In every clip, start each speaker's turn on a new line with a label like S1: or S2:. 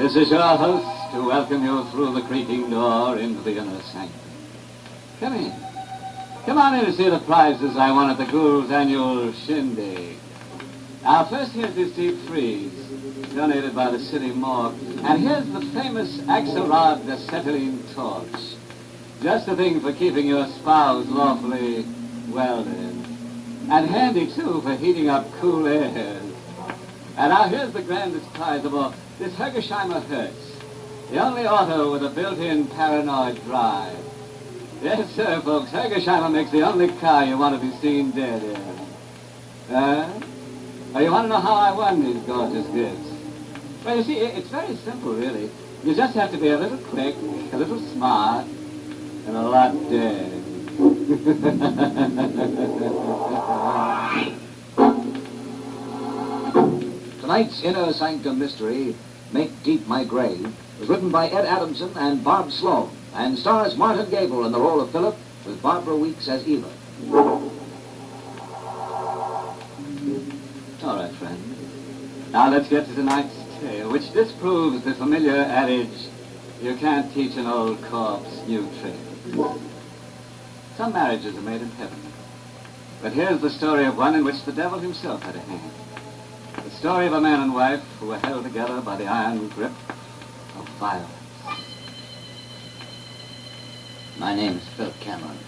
S1: This is your host to welcome you through the creaking door into the inner sanctum. Come in. Come on in and see the prizes I won at the Ghoul's annual shindig. Now, first here's this deep freeze, donated by the city morgue. And here's the famous Axelrod acetylene torch. Just the thing for keeping your spouse lawfully welded. And handy, too, for heating up cool airs. And now here's the grandest prize of all, this Hergesheimer Hertz. The only auto with a built-in paranoid drive. Yes, sir, folks, Hergesheimer makes the only car you want to be seen dead in. Oh, you want to know how I won these gorgeous gifts? Well, you see, it's very simple, really. You just have to be a little quick, a little smart, and a lot dead.
S2: Tonight's Inner Sanctum Mystery, Make Deep My Grave, was written by Ed Adamson and Barb Sloan, and stars Martin Gable in the role of Philip, with Barbara Weeks as Eva.
S1: All right, friend. Now let's get to tonight's tale, which disproves the familiar adage, you can't teach an old corpse new tricks. Some marriages are made in heaven. But here's the story of one in which the devil himself had a hand. The story of a man and wife who were held together by the iron grip of violence.
S3: My name is Philip Cameron.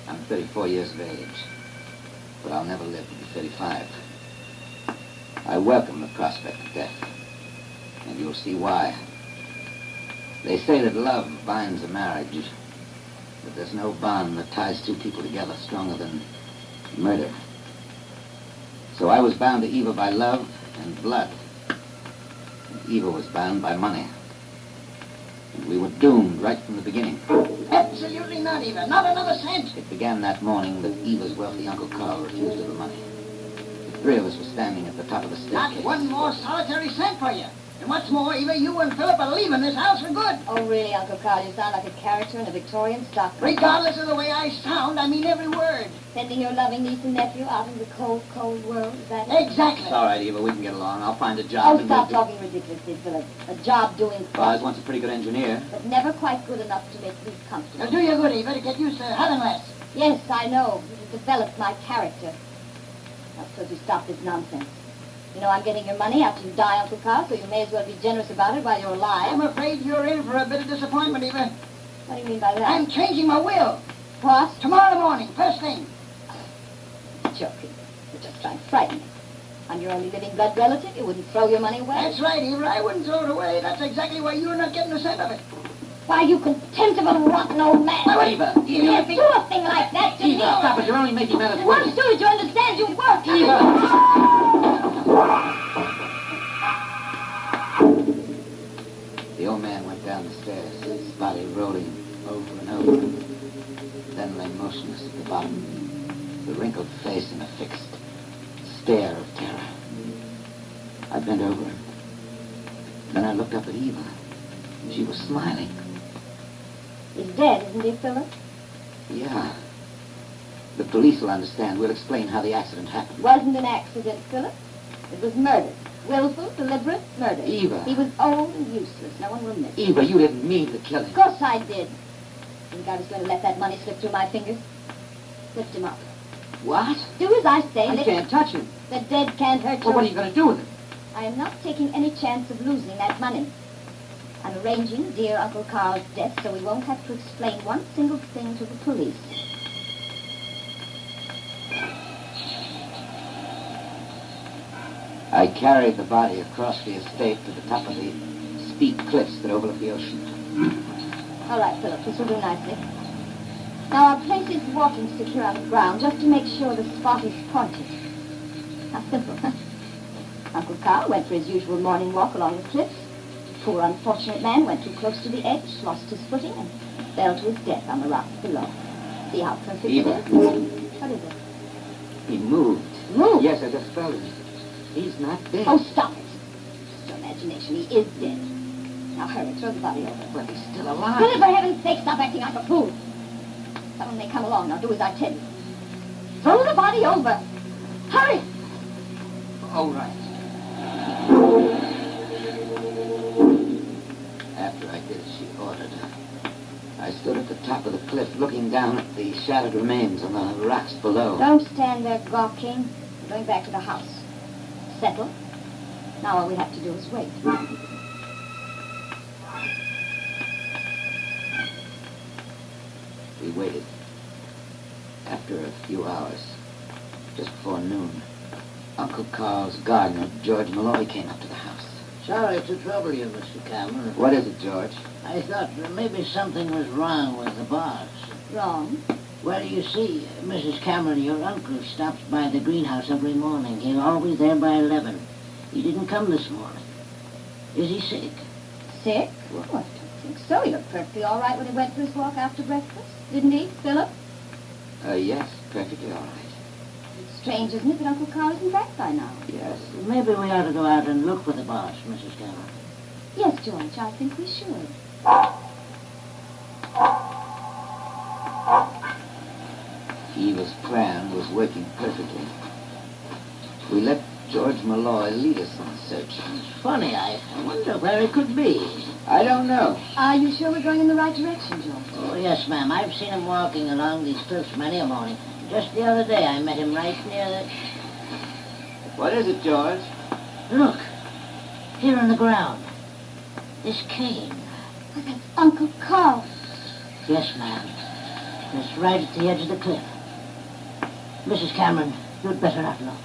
S3: I'm 34 years of age, but I'll never live to be 35. I welcome the prospect of death, and you'll see why. They say that love binds a marriage, but there's no bond that ties two people together stronger than murder. So I was bound to Eva by love and blood. And Eva was bound by money. And we were doomed right from the beginning.
S4: Absolutely not, Eva. Not another cent.
S3: It began that morning that Eva's wealthy Uncle Carl refused her the money. The three of us were standing at the top of the staircase.
S4: Not one more solitary cent for you. And what's more, Eva, you and Philip are leaving this house for good.
S5: Oh, really, Uncle Carl? You sound like a character in a Victorian stockbook.
S4: Regardless of the way I sound, I mean every word.
S5: Sending your loving niece and nephew out in the cold, cold world, is that it?
S4: Exactly.
S3: It's all right, Eva. We can get along. I'll find a job.
S5: Oh, stop talking ridiculously, Philip. A job doing
S3: Well, I was
S5: what?
S3: once a pretty good engineer.
S5: But never quite good enough to make me comfortable.
S4: It'll do you good, Eva, to get used to having less.
S5: Yes, I know. It developed my character. Now, suppose you stop this nonsense. You know I'm getting your money after you die, Uncle Carl, so you may as well be generous about it while you're alive.
S4: I'm afraid you're in for a bit of disappointment, Eva.
S5: What do you mean by that?
S4: I'm changing my will.
S5: What?
S4: Tomorrow morning, first thing.
S5: Joking. You're just trying to frighten me. I'm your only living blood relative. You wouldn't throw your money away.
S4: That's right, Eva. I wouldn't throw it away. That's exactly why you're not getting a cent of it.
S5: Why, you contemptible, rotten old man.
S3: Well, Eva,
S5: You can't do a thing like that to me.
S3: Eva, stop it. You're only making matters
S5: And once
S3: worse.
S5: do it, you understand, you work.
S3: The old man went down the stairs, his body rolling over and over, then lay motionless at the bottom, the wrinkled face in a fixed stare of terror. I bent over him. Then I looked up at Eva. She was smiling.
S5: He's dead, isn't he, Philip?
S3: Yeah. The police will understand. We'll explain how the accident happened.
S5: Wasn't an accident, Philip. It was murder. Willful, deliberate murder.
S3: Eva.
S5: He was old and useless. No one will miss him.
S3: Eva, you didn't mean the killing.
S5: Of course I did. Think I was going to let that money slip through my fingers? Lift him up.
S3: What?
S5: Do as I say.
S3: I can't touch him.
S5: The dead can't hurt you.
S3: Well, what are you going to do with it?
S5: I am not taking any chance of losing that money. I'm arranging dear Uncle Carl's death so we won't have to explain one single thing to the police.
S3: I carried the body across the estate to the top of the steep cliffs that overlook the ocean.
S5: All right, Philip, this will do nicely. Now, I'll place his walking stick here on the ground just to make sure the spot is pointed. How simple, huh? Uncle Carl went for his usual morning walk along the cliffs. Poor unfortunate man went too close to the edge, lost his footing, and fell to his death on the rocks below. See how perfect
S3: Eva.
S5: it is? What is it?
S3: He moved.
S5: Moved?
S3: Yes, I just felt him. He's not dead.
S5: Oh, stop it. Just your imagination. He is dead. Now, hurry, throw the body over.
S3: But he's still alive.
S5: Philip, for heaven's sake, stop acting like a fool. Someone may come along. Now, do as I tell you. Throw the body over. Hurry!
S3: All right. After I did as she ordered, I stood at the top of the cliff looking down at the shattered remains on the rocks below.
S5: Don't stand there gawking. We're going back to the house. Settle. Now all we have to do is wait.
S3: We waited. After a few hours, just before noon, Uncle Carl's gardener, George Malloy, came up to the house.
S4: Sorry to trouble you, Mr. Cameron.
S3: What is it, George?
S4: I thought maybe something was wrong with the boss.
S5: Wrong.
S4: Well, you see, Mrs. Cameron, your uncle stops by the greenhouse every morning. He's always there by 11. He didn't come this morning. Is he sick?
S5: Sick? Well, I don't think so. He looked perfectly all right when he went for his walk after breakfast. Didn't he, Philip?
S3: Yes, perfectly all right.
S5: It's strange, isn't it, that Uncle Carl isn't back by now?
S3: Yes.
S4: Maybe we ought to go out and look for the boss, Mrs. Cameron.
S5: Yes, George, I think we should.
S3: Eva's plan was working perfectly. We let George Malloy lead us in the search.
S4: It's funny, I wonder where he could be.
S3: I don't know.
S5: Are you sure we're going in the right direction, George?
S4: Oh, yes, ma'am. I've seen him walking along these cliffs many a morning. Just the other day, I met him right near the...
S3: What is it, George?
S4: Look, here on the ground. This cane.
S5: Oh, that's Uncle Carl.
S4: Yes, ma'am. It's right at the edge of the cliff. Mrs. Cameron, you'd better not look.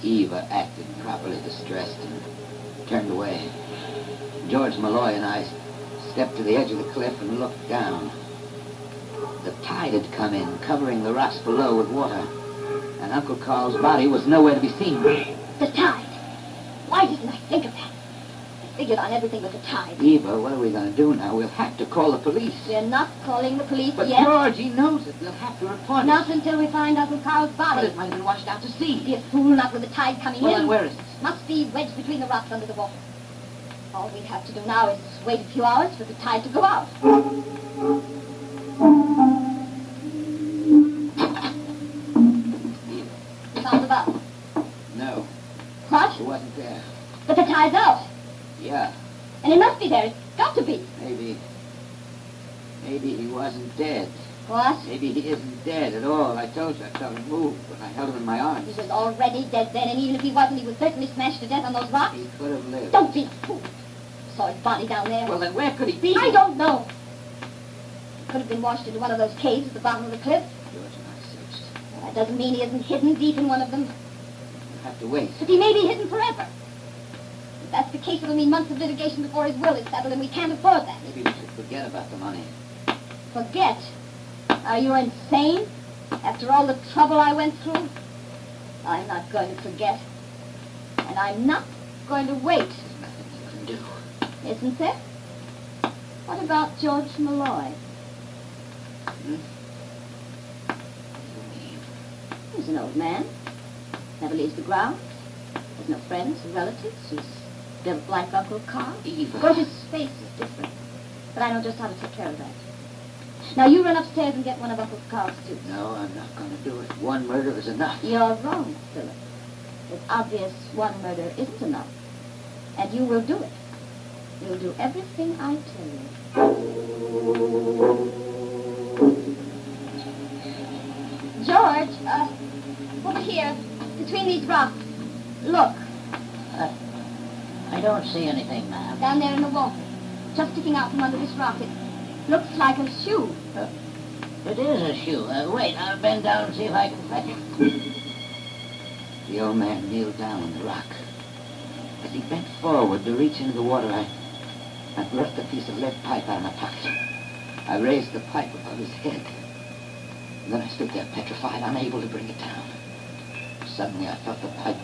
S3: Eva acted properly distressed and turned away. George Malloy and I stepped to the edge of the cliff and looked down. The tide had come in, covering the rocks below with water, and Uncle Carl's body was nowhere to be seen.
S5: The tide. Why didn't I think of that? I figured on everything with the tide.
S3: Eva, what are we going to do now? We'll have to call the police.
S5: We're not calling the police
S3: But
S5: yet.
S3: George, he knows it. We'll have to report it.
S5: Not until we find Uncle Carl's
S3: But
S5: body.
S3: it might have been washed out to sea.
S5: Be a fool not with the tide coming
S3: Well,
S5: in.
S3: then where is it?
S5: Must be wedged between the rocks under the water. All we have to do now is wait a few hours for the tide to go out. You found the body?
S3: No,
S5: What?
S3: it wasn't there.
S5: But the tide's out.
S3: Yeah,
S5: And it must be there. It's got to be.
S3: maybe he wasn't dead.
S5: What?
S3: Maybe he isn't dead at all. I told you I felt him move when I held him in my
S5: He
S3: arms.
S5: was already dead then, and even if he wasn't, he was certainly smashed to death on those rocks.
S3: He could have lived.
S5: Don't be a fool. Saw his body down there.
S3: Well, then where could he be?
S5: I don't know. He could have been washed into one of those caves at the bottom of the cliff.
S3: George and I searched.
S5: Well, that doesn't mean he isn't hidden deep in one of them.
S3: We'll have to wait.
S5: But he may be hidden forever. If that's the case, it'll mean months of litigation before his will is settled, and we can't afford that.
S3: Maybe we should forget about the money.
S5: Forget? Are you insane? After all the trouble I went through? I'm not going to forget. And I'm not going to wait.
S3: There's nothing you can do.
S5: Isn't there? What about George Malloy?
S3: What do you mean?
S5: He's an old man. Never leaves the ground. Has no friends or relatives. He's built like Uncle Carl.
S3: Eva.
S5: Of course, his face is different. But I know just how to take care of that. Now, you run upstairs and get one of Uncle Carl's suits.
S3: No, I'm not going to do it. One murder is enough.
S5: You're wrong, Philip. It's obvious one murder isn't enough. And you will do it. You'll do everything I tell you. George, over here, between these rocks. Look,
S4: I don't see anything, ma'am.
S5: down there in the water. Just sticking out from under this rock. It looks like a shoe.
S4: It is a shoe. Wait, I'll bend down and see if I can fetch it.
S3: The old man kneeled down on the rock. As he bent forward to reach into the water, I thrust a piece of lead pipe out of my pocket. I raised the pipe above his head. And then I stood there petrified, unable to bring it down. Suddenly I felt the pipe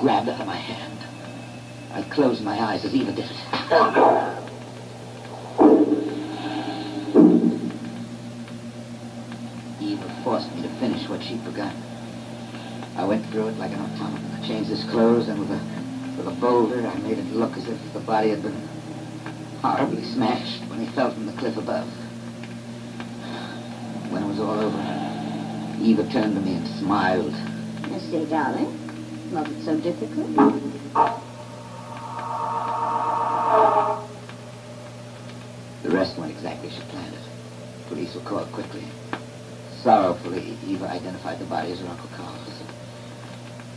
S3: grabbed out of my hand. I closed my eyes as Eva did it. Eva forced me to finish what she'd begun. I went through it like an automaton. I changed his clothes, and with a boulder, I made it look as if the body had been horribly smashed when he fell from the cliff above. When it was all over, Eva turned to me and smiled.
S5: You see, darling, wasn't so difficult.
S3: exactly as she planned it. Police were called quickly. Sorrowfully, Eva identified the body as her Uncle Carl's.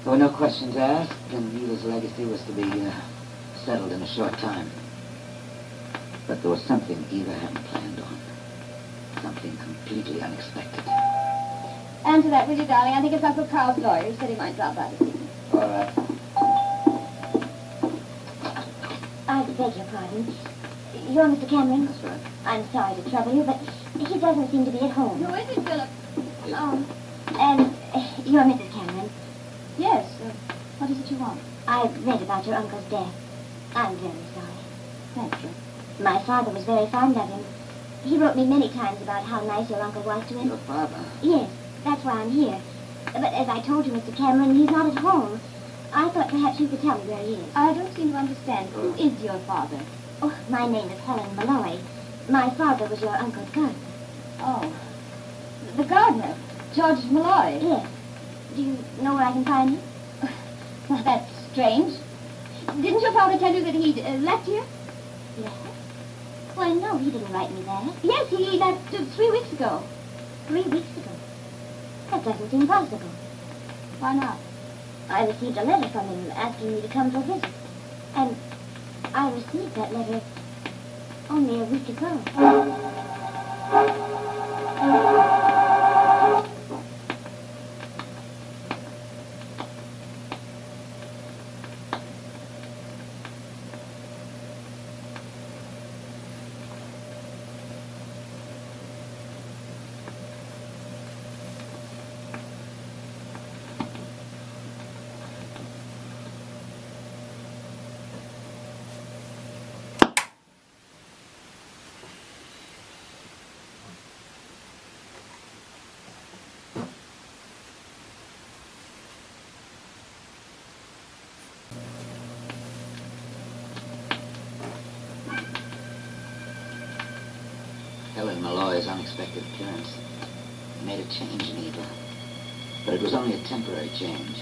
S3: There were no questions asked, and Eva's legacy was to be settled in a short time. But there was something Eva hadn't planned on. Something completely unexpected.
S5: Answer that, will you, darling? I think it's Uncle Carl's lawyer. He said he might drop by this evening.
S3: All right.
S5: I beg your pardon. You're Mr. Cameron?
S3: That's right.
S5: I'm sorry to trouble you, but he doesn't seem to be at home.
S6: Who is it, Philip?
S5: And you're Mrs. Cameron.
S6: Yes. What is it you want?
S5: I've read about your uncle's death. I'm very sorry.
S6: Thank you.
S5: My father was very fond of him. He wrote me many times about how nice your uncle was to him.
S3: Your father?
S5: Yes, that's why I'm here. But as I told you, Mr. Cameron, he's not at home. I thought perhaps you could tell me where he is.
S6: I don't seem to understand. Who is your father?
S5: Oh, my name is Helen Malloy. My father was your uncle's gardener.
S6: Oh. The gardener? George Malloy?
S5: Yes. Do you know where I can find him?
S6: Well, that's strange. Didn't your father tell you that he'd left here?
S5: Yes. Why, no, he didn't write me that.
S6: Yes, he left 3 weeks ago.
S5: 3 weeks ago. That doesn't seem possible.
S6: Why not?
S5: I received a letter from him asking me to come for a visit. And I received that letter only a week ago.
S3: Helen Malloy's unexpected appearance made a change in Eva. But it was only a temporary change.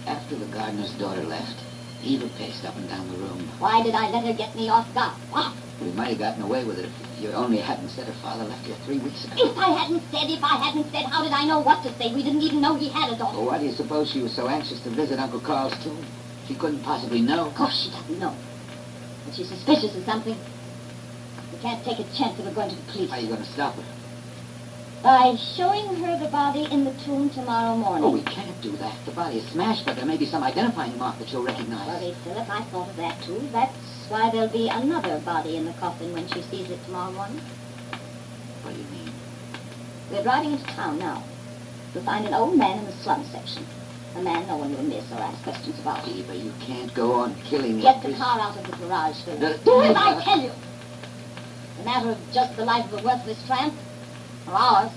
S3: After the gardener's daughter left, Eva paced up and down the room.
S6: Why did I let her get me off guard? What?
S3: We might have gotten away with it if you only hadn't said her father left here 3 weeks ago.
S6: If I hadn't said, how did I know what to say? We didn't even know he had a daughter.
S3: Well, why do you suppose she was so anxious to visit Uncle Carl's tomb? She couldn't possibly know.
S6: Of course she doesn't know. But she's suspicious of something. We can't take a chance of her going to the police.
S3: How are you going to stop her?
S6: By showing her the body in the tomb tomorrow morning.
S3: Oh, we can't do that. The body is smashed, but there may be some identifying mark that you'll recognize.
S6: Worry, Philip, I thought of that too. That's why there'll be another body in the coffin when she sees it tomorrow morning.
S3: What do you mean?
S6: We're driving into town now. We'll find an old man in the slum section. A man no one will miss or ask questions about.
S3: Eva, you can't go on killing
S6: Get the
S3: this-
S6: car out of the garage, Philip.
S3: No,
S6: Do as
S3: no,
S6: I
S3: no.
S6: tell you. A matter of just the life of a worthless tramp. Or ours.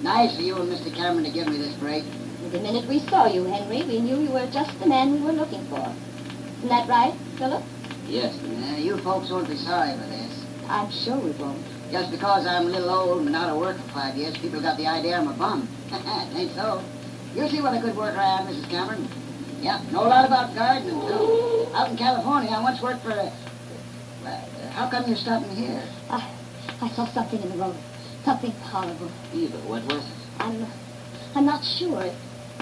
S7: Nice of you and Mr. Cameron to give me this break.
S6: The minute we saw you, Henry, we knew you were just the man we were looking for. Isn't that right, Philip?
S3: Yes.
S7: You folks won't be sorry for this.
S6: I'm sure we won't.
S7: Just because I'm a little old and out of work for 5 years, people got the idea I'm a bum. It ain't so. You'll see what a good worker I am, Mrs. Cameron. Yeah, know a lot about gardening, too. Out in California, I once worked for how come you're stopping here?
S6: I saw something in the road. Something horrible.
S3: Eva, what was it?
S6: I'm not sure. It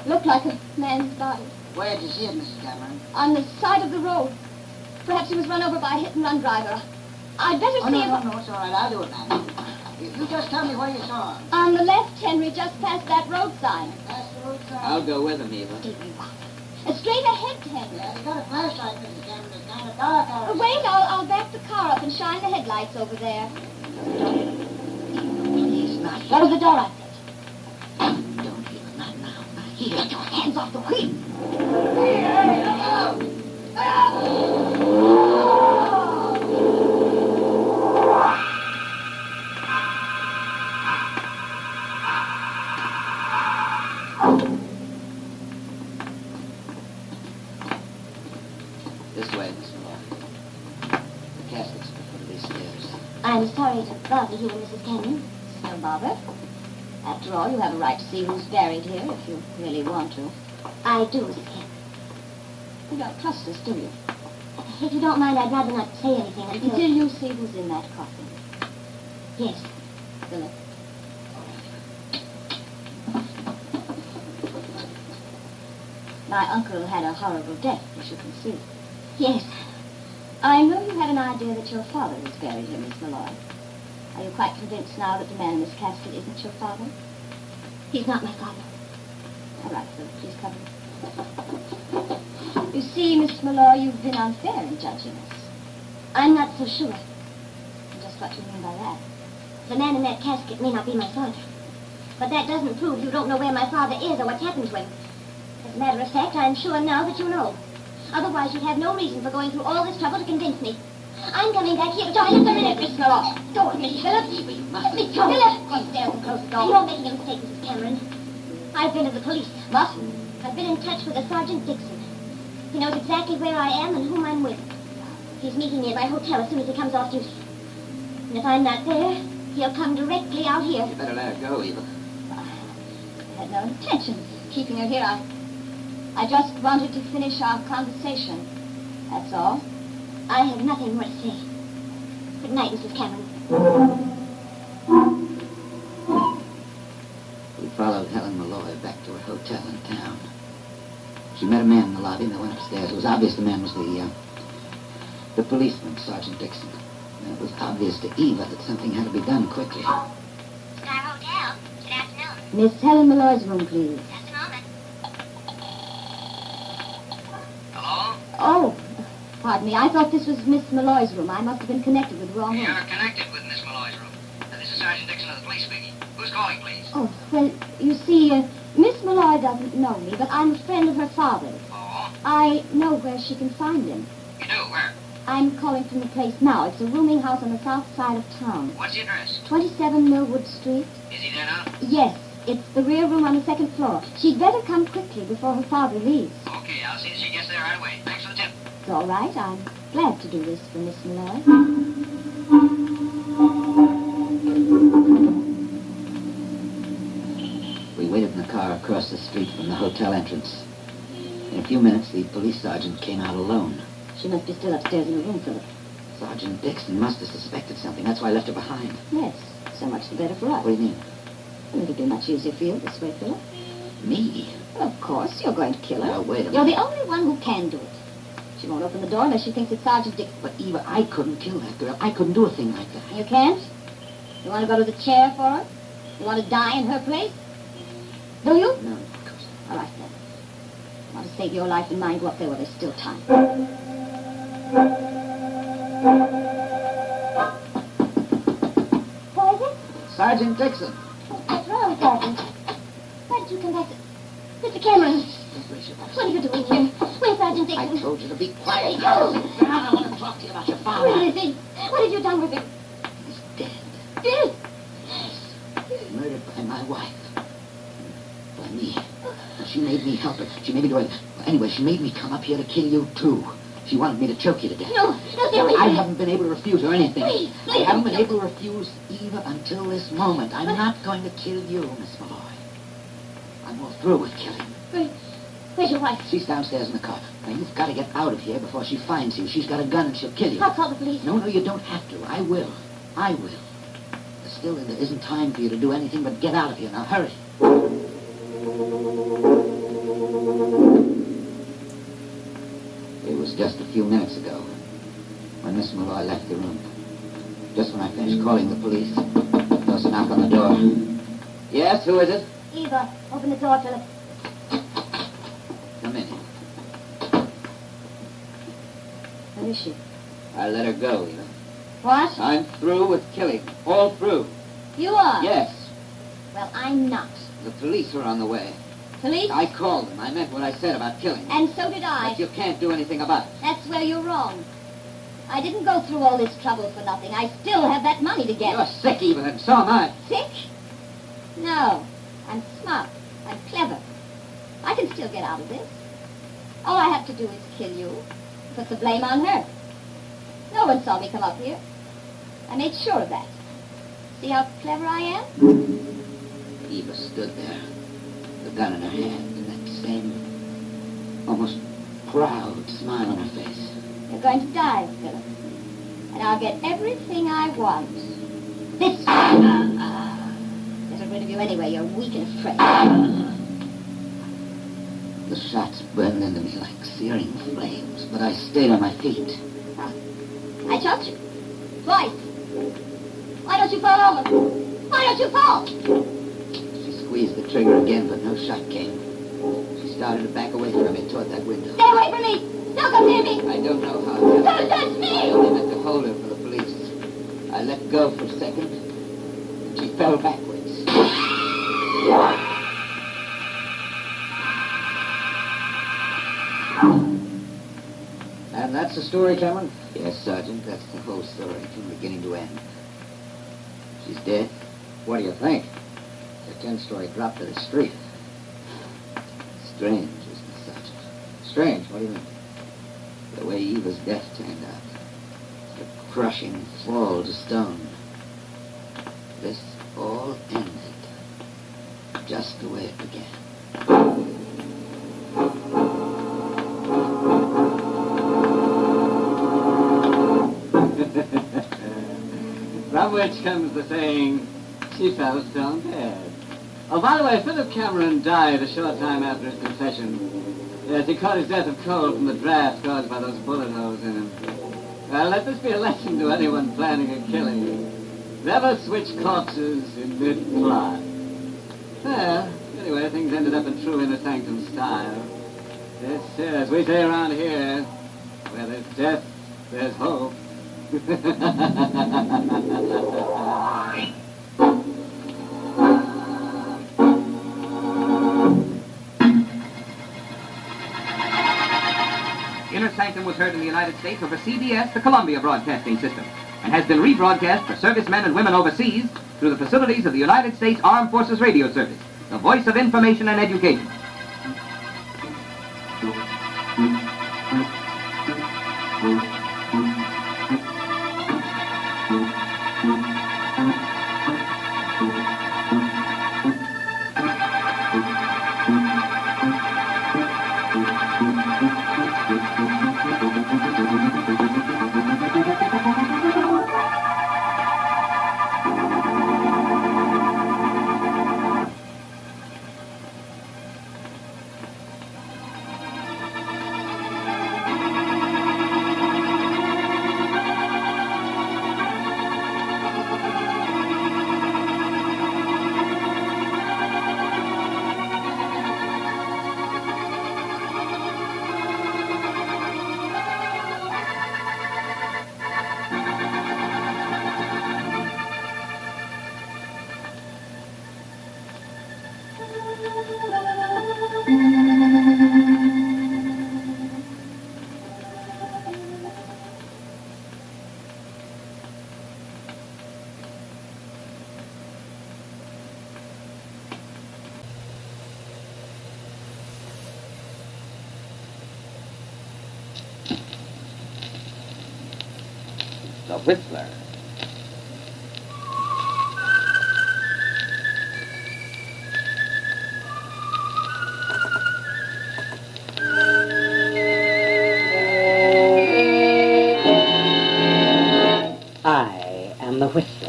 S6: looked like a man's body.
S7: Where'd you see it, Mrs. Cameron?
S6: On the side of the road. Perhaps he was run over by a hit-and-run driver. I'd better
S7: Oh,
S6: see
S7: no, it's all right. I'll do it, ma'am. You just tell me where you saw him.
S6: On the left, Henry, just past that road sign.
S7: Past the roadside.
S3: I'll go with him, Eva.
S6: Straight ahead, Henry.
S7: Yeah, you got a flashlight, Mrs. Cameron. It's kind of dark out.
S6: Wait, I'll back the car up and shine the headlights over there.
S3: Please, not here.
S6: Close the door, I said.
S3: Don't, Eva, not now. Not here.
S6: Get your hands off the wheel.
S3: This way, Miss Malloy. The casket's at the foot of these stairs.
S5: I'm sorry to bother you and Mrs. Cameron.
S6: No bother. After all, you have a right to see who's buried here if you really want to.
S5: I do, Mrs. Cameron.
S6: You don't trust us, do you?
S5: If you don't mind, I'd rather not say anything
S6: Until you see who's in that coffin.
S5: Yes.
S6: Philip. My uncle had a horrible death, as you can see.
S5: Yes.
S6: I know you have an idea that your father was buried here, Miss Malloy. Are you quite convinced now that the man in this casket isn't your father?
S5: He's not my father.
S6: All right, Philip, please come in. You see, Miss Malloy, you've been unfair in judging us.
S5: I'm not so sure.
S6: Just what do you mean by that?
S5: The man in that casket may not be my father. But that doesn't prove you don't know where my father is or what's happened to him. As a matter of fact, I'm sure now that you know. Otherwise, you'd have no reason for going through all this trouble to convince me. I'm coming back here. Just a minute, Miss Malloy. Go on, Miss Philip.
S3: Eva, you must.
S5: Miss Philip.
S6: Go upstairs and close the door.
S5: You're making a mistake, Mrs. Cameron. I've been to the police.
S6: What?
S5: I've been in touch with a Sergeant Dixon. He knows exactly where I am and whom I'm with. He's meeting me at my hotel as soon as he comes off duty. And if I'm not there, he'll come directly out here.
S3: You better let her go, Eva.
S6: I had no intention of keeping her here. I just wanted to finish our conversation. That's all.
S5: I have nothing more to say. Good night, Mrs. Cameron.
S3: We followed Helen Malloy back to her hotel in town. She met a man in the lobby and they went upstairs. It was obvious the man was the policeman, Sergeant Dixon. And it was obvious to Eva that something had to be done quickly.
S5: Star Hotel. Good afternoon.
S6: Miss Helen Malloy's room, please.
S5: Just a moment.
S8: Hello?
S6: Oh, pardon me. I thought this was Miss Malloy's room. I must have been connected with the wrong
S8: You're
S6: room.
S8: connected with Miss Malloy's room. This is Sergeant Dixon of the police speaking. Who's calling, please?
S6: Oh, well, you see, Miss Malloy doesn't know me, but I'm a friend of her father's.
S8: Oh?
S6: I know where she can find him.
S8: You do? Where?
S6: I'm calling from the place now. It's a rooming house on the south side of town.
S8: What's the address?
S6: 27 Millwood Street.
S8: Is he there now?
S6: Yes, it's the rear room on the second floor. She'd better come quickly before her father leaves.
S8: Okay, I'll see that she gets there right away. Thanks for the tip.
S6: It's all right. I'm glad to do this for Miss Malloy.
S3: We waited in the car across the street from the hotel entrance. In a few minutes, the police sergeant came out alone.
S6: She must be still upstairs in her room, Philip.
S3: Sergeant Dixon must have suspected something. That's why I left her behind.
S6: Yes, so much the better for us.
S3: What do you mean?
S6: Well, it'll be much easier for you this way, Philip.
S3: Me?
S6: Well, of course, you're going to kill her.
S3: Now, wait a
S6: You're
S3: minute.
S6: the only one who can do it. She won't open the door unless she thinks it's Sergeant Dixon.
S3: But, Eva, I couldn't kill that girl. I couldn't do a thing like that.
S6: You can't? You want to go to the chair for her? You want to die in her place? Do you?
S3: No, of course not.
S6: All right, then. You want to save your life and mine, go up there while there's still time.
S5: Who is it?
S3: Sergeant Dixon.
S5: What's wrong, Sergeant? Why did you come back? Mr. Cameron, what are you doing here? Where's Sergeant
S3: I
S5: Dixon?
S3: told you to be quiet.
S5: Go.
S3: Sit down. I want to talk to you about your father.
S5: Where is he? What have you done with him?
S3: He's dead.
S5: Dead?
S3: Murdered by my wife. By me. She made me help her. She made me do it. Anyway, she made me come up here to kill you, too. She wanted me to choke you to death.
S5: No, stay away
S3: I
S5: from me.
S3: haven't been able to refuse her anything.
S5: Please,
S3: I
S5: please.
S3: haven't been able to refuse Eva until this moment. I'm not going to kill you, Miss Malloy. I'm all through with killing.
S5: Where's your wife?
S3: She's downstairs in the car. Now, you've got to get out of here before she finds you. She's got a gun and she'll kill you.
S5: I'll call the police.
S3: No, you don't have to. I will. I will. But still, there isn't time for you to do anything but get out of here. Now, hurry. It was just a few minutes ago when Miss Malloy left the room. Just when I finished calling the police, there was a knock on the door. Yes, who is it?
S5: Eva, open the door, Philip.
S3: Come in.
S6: Where is she?
S3: I let her go, Eva.
S6: What?
S3: I'm through with killing. All through.
S6: You are?
S3: Yes.
S6: Well, I'm not.
S3: The police are on the way.
S6: Police?
S3: I called them. I meant what I said about killing.
S6: And so did I.
S3: But you can't do anything about it.
S6: That's where you're wrong. I didn't go through all this trouble for nothing. I still have that money to get.
S3: You're sick, Eva, and so am I.
S6: Sick? No. I'm smart. I'm clever. I can still get out of this. All I have to do is kill you. Put the blame on her. No one saw me come up here. I made sure of that. See how clever I am?
S3: Eva stood there, the gun in her hand, in that same almost proud smile on her face.
S6: You're going to die, Philip. And I'll get everything I want. This. Get rid of you anyway. You're weak and frail.
S3: The shots burned into me like searing flames, but I stayed on my feet.
S6: I shot you. Twice. Why don't you fall over? Why don't you fall?
S3: She squeezed the trigger again, but no shot came. She started to back away from me toward that window.
S6: Stay away from me! Don't come near me!
S3: I don't know how.
S6: Don't touch me!
S3: I only meant to hold her for the police. I let go for a second, and she fell backwards.
S2: And that's the story, Cameron?
S3: Yes, Sergeant, that's the whole story from beginning to end. She's dead.
S2: What do you think? The 10-story drop to the street.
S3: Strange, isn't it, Sergeant?
S2: Strange? What do you mean?
S3: The way Eva's death turned out. The crushing fall to stone. This all ended just the way it began.
S1: From which comes the saying, she fell stone dead. Oh, by the way, Philip Cameron died a short time after his confession. Yes, he caught his death of cold from the draft caused by those bullet holes in him. Well, let this be a lesson to anyone planning a killing. Never switch corpses in mid-plot. Well, anyway, things ended up in true inner sanctum style. Yes, as we say around here, where there's death, there's hope.
S8: Inner Sanctum was heard in the United States over CBS, the Columbia Broadcasting System, and has been rebroadcast for servicemen and women overseas through the facilities of the United States Armed Forces Radio Service, the voice of information and education.
S3: The Whistler.
S9: I am the Whistler,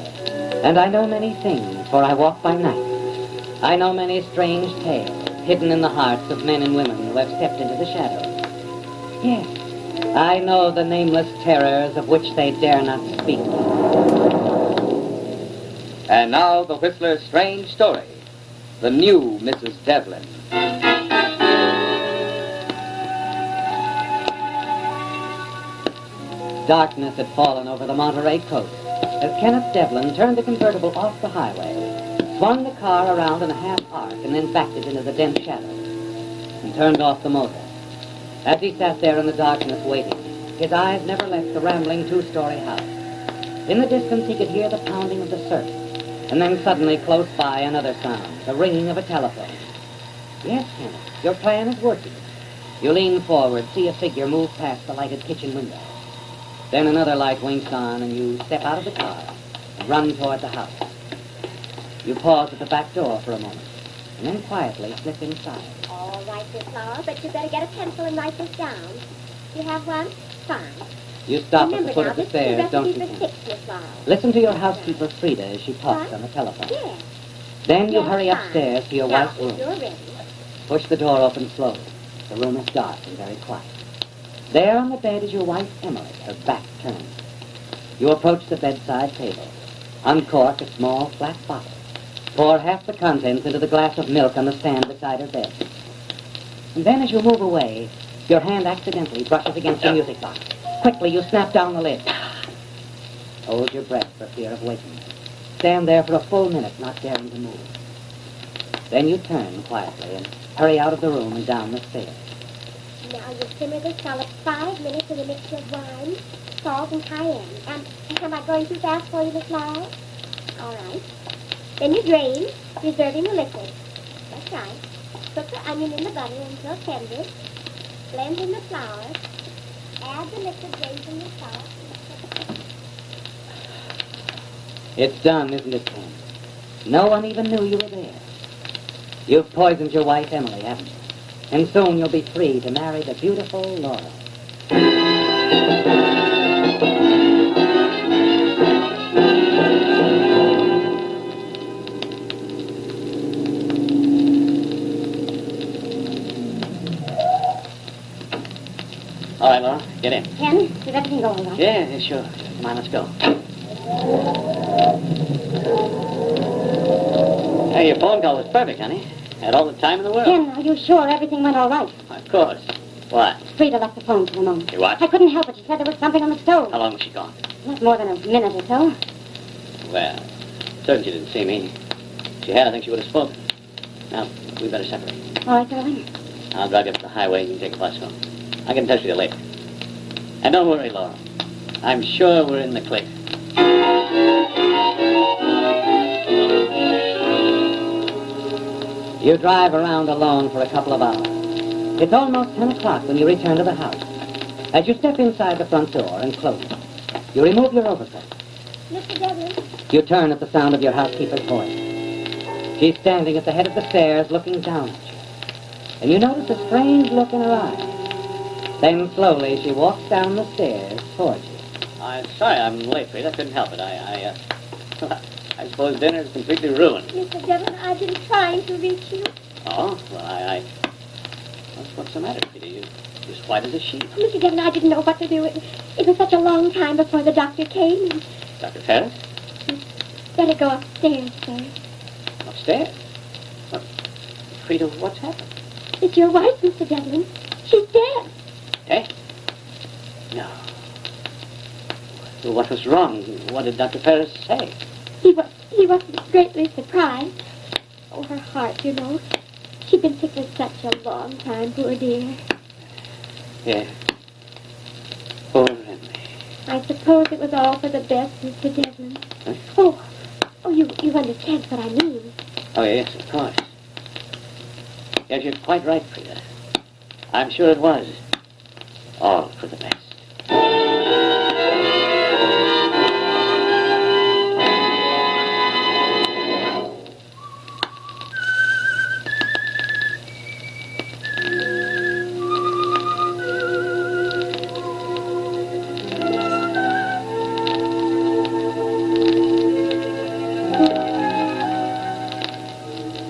S9: and I know many things, for I walk by night. I know many strange tales hidden in the hearts of men and women who have stepped into the shadows. Yes, I know the nameless terrors of which they dare not speak.
S10: And now the Whistler's strange story, the new Mrs. Devlin.
S9: Darkness had fallen over the Monterey coast as Kenneth Devlin turned the convertible off the highway, swung the car around in a half arc, and then backed it into the dense shadows, and turned off the motor. As he sat there in the darkness waiting, his eyes never left the rambling two-story house. In the distance, he could hear the pounding of the surf, and then suddenly close by another sound, the ringing of a telephone. Yes, Kenneth, your plan is working. You lean forward, see a figure move past the lighted kitchen window. Then another light winks on, and you step out of the car and run toward the house. You pause at the back door for a moment. and then quietly slip inside.
S6: All right, Miss Flower, but you better get a pencil and write this down. You have one? Fine.
S9: You stop at the
S6: Remember
S9: foot
S6: now,
S9: of the
S6: this is the
S9: stairs, don't
S6: recipe
S9: you,
S6: for
S9: Ken?
S6: 6, Miss Flower.
S9: Listen to your housekeeper, Frida, as she talks
S6: What?
S9: on the telephone.
S6: Yes.
S9: Then you
S6: Yes,
S9: hurry
S6: fine.
S9: upstairs to your
S6: Now,
S9: wife's
S6: if
S9: room.
S6: you're ready.
S9: Push the door open slowly. The room is dark and very quiet. There on the bed is your wife, Emily, her back turned. You approach the bedside table. Uncork a small, flat bottle. Pour half the contents into the glass of milk on the stand beside her bed. And then as you move away, your hand accidentally brushes against the music box. Quickly, you snap down the lid. Hold your breath for fear of waking. Stand there for a full minute, not daring to move. Then you turn quietly and hurry out of the room and down the stairs.
S6: Now you simmer the scallop 5 minutes in a mixture of wine, salt, and cayenne. Am I going too fast for you, Miss Flower? All right. Then you drain, reserving the liquid. That's right. Cook the onion in the butter until tender. Blend in the flour. Add the liquid drained from the salt.
S9: It's done, isn't it, Ken? No one even knew you were there. You've poisoned your wife, Emily, haven't you? And soon you'll be free to marry the beautiful Laura.
S3: All right, Laura, get in.
S6: Ken, did everything go all right?
S3: Yeah, sure. Come on, let's go. Hey, your phone call was perfect, honey. Had all the time in the world.
S6: Ken, are you sure everything went all right?
S3: Of course. What?
S6: Frida left the phone for a moment.
S3: You what?
S6: I couldn't help it. She said there was something on the stove.
S3: How long was she gone?
S6: Not more than a minute or so.
S3: Well, certain she didn't see me. If she had, I think she would have spoken. Now, we better separate.
S6: All right, darling.
S3: I'll drive you up to the highway and you can take a bus home. I'll get in touch with you later. And don't worry, Laura. I'm sure we're in the clear.
S9: You drive around alone for a couple of hours. It's almost 10 o'clock when you return to the house. As you step inside the front door and close it, you remove your overcoat.
S6: Mr. Devlin?
S9: You turn at the sound of your housekeeper's voice. She's standing at the head of the stairs looking down at you. And you notice a strange look in her eyes. Then slowly she walks down the stairs towards you.
S3: I'm sorry I'm late, Frida. I couldn't help it. I suppose dinner is completely ruined.
S6: Mr. Devlin, I've been trying to reach you.
S3: Oh? Well, what's the matter, Frida? You're as white as a sheet.
S6: Mr. Devlin, I didn't know what to do. It was such a long time before the doctor came.
S3: Dr. Ferris?
S6: Better go upstairs, sir.
S3: Upstairs? What? Frida, what's happened?
S6: It's your wife, Mr. Devlin. She's dead.
S3: Dead? No. Well, what was wrong? What did Dr. Ferris say?
S6: He wasn't greatly surprised. Oh, her heart, you know. She'd been sick for such a long time, poor dear.
S3: Yeah. Poor Emily.
S6: I suppose it was all for the best, Mr. Devlin.
S3: Huh?
S6: Oh, you understand what I mean.
S3: Oh, yes, of course. Yes, you're quite right, Frida. I'm sure it was. All for the best.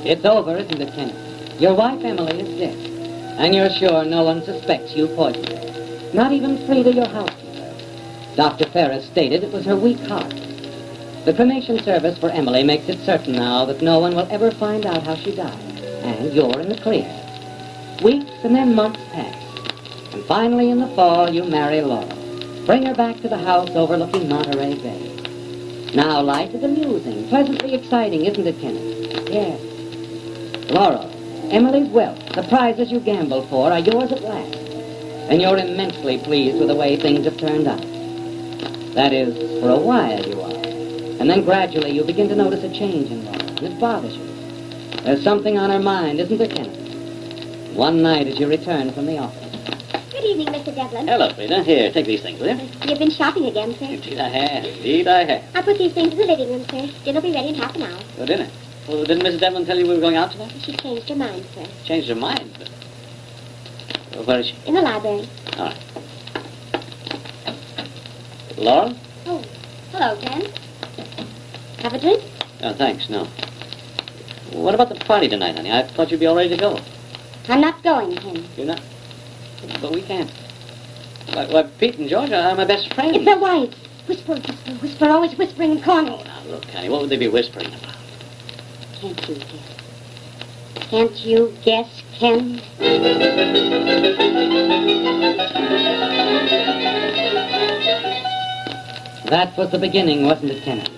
S9: It's over, isn't it, Kenneth? Your wife, Emily, is dead. And you're sure no one suspects you poisoned her. Not even Frida, your housekeeper. Dr. Ferris stated it was her weak heart. The cremation service for Emily makes it certain now that no one will ever find out how she died. And you're in the clear. Weeks and then months pass. And finally, in the fall, you marry Laura. Bring her back to the house overlooking Monterey Bay. Now, life is amusing, pleasantly exciting, isn't it, Kenneth? Yes. Laura, Emily's wealth, the prizes you gambled for, are yours at last. And you're immensely pleased with the way things have turned out. That is, for a while you are. And then gradually you begin to notice a change in Laura, and it bothers you. There's something on her mind, isn't there, Kenneth? One night as you return from the office.
S6: Good evening, Mr. Devlin.
S3: Hello, Frida. Here, take these things, will you?
S6: You've been shopping again, sir.
S3: Indeed I have. Indeed I have.
S6: I put these things in the living room, sir. Dinner'll be ready in half an hour.
S3: Good dinner.
S9: Well, didn't Mrs. Devlin tell you we were going out tonight?
S5: She changed her mind, sir.
S9: Changed her mind. Where is she?
S5: In the library.
S9: All right. Laurel?
S5: Oh, hello, Ken. Have a drink?
S9: Oh, thanks, no. What about the party tonight, honey? I thought you'd be all ready to go.
S5: I'm not going, Ken.
S9: You're not? But we can't. Why, Pete and George are my best friends.
S5: It's their wives. Whisper, whisper, whisper, always whispering in corners.
S9: Oh, now, look, honey, what would they be whispering about?
S5: Can't you guess? Can't you guess, Ken?
S9: That was the beginning, wasn't it, Kenneth?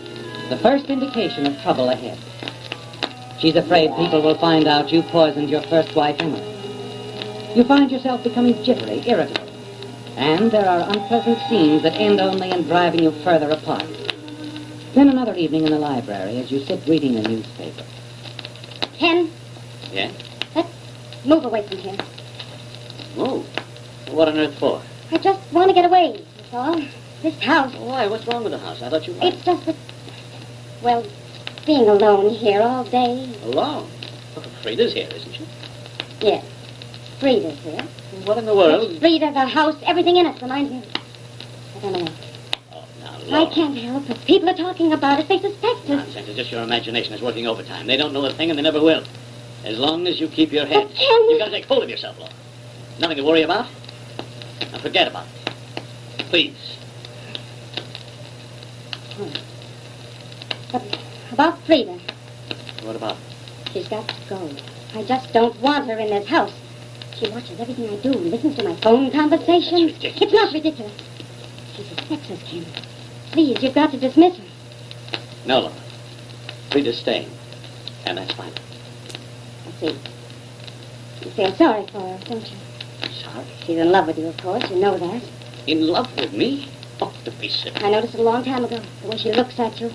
S9: The first indication of trouble ahead. She's afraid people will find out you poisoned your first wife, Emily. You find yourself becoming jittery, irritable. And there are unpleasant scenes that end only in driving you further apart. Then another evening in the library as you sit reading a newspaper.
S5: Ken,
S9: Yeah?
S5: let's move away from here.
S9: Oh, what on earth for?
S5: I just want to get away, that's all. This house,
S9: Why, what's wrong with the house? I thought you were
S5: it's just that, well, being alone here all day.
S9: alone. Oh, Frida's here, isn't she?
S5: Yes, Frida's here.
S9: What in the world?
S5: Frida, the house, everything in it reminds me of, I don't know.
S9: Oh, now,
S5: I
S9: Laura.
S5: can't help it. People are talking about it. They suspect us.
S9: Nonsense. It's just your imagination is working overtime. They don't know a thing, and they never will. As long as you keep your head.
S5: But Ken-
S9: You've got to take hold of yourself, Laura. Nothing to worry about. Now forget about it. Please.
S5: But about Frida,
S9: What about?
S5: she's got to go. I just don't want her in this house. She watches everything I do, listens to my phone conversations.
S9: That's ridiculous.
S5: It's not ridiculous. She suspects us, Ken. Please, you've got to dismiss her.
S9: No, Laura. Frida's staying. And that's fine.
S5: I see. You feel sorry for her, don't you?
S9: Sorry?
S5: She's in love with you, of course. You know that.
S9: In love with me? Oh, to be silly.
S5: I noticed it a long time ago. The way she looks at you.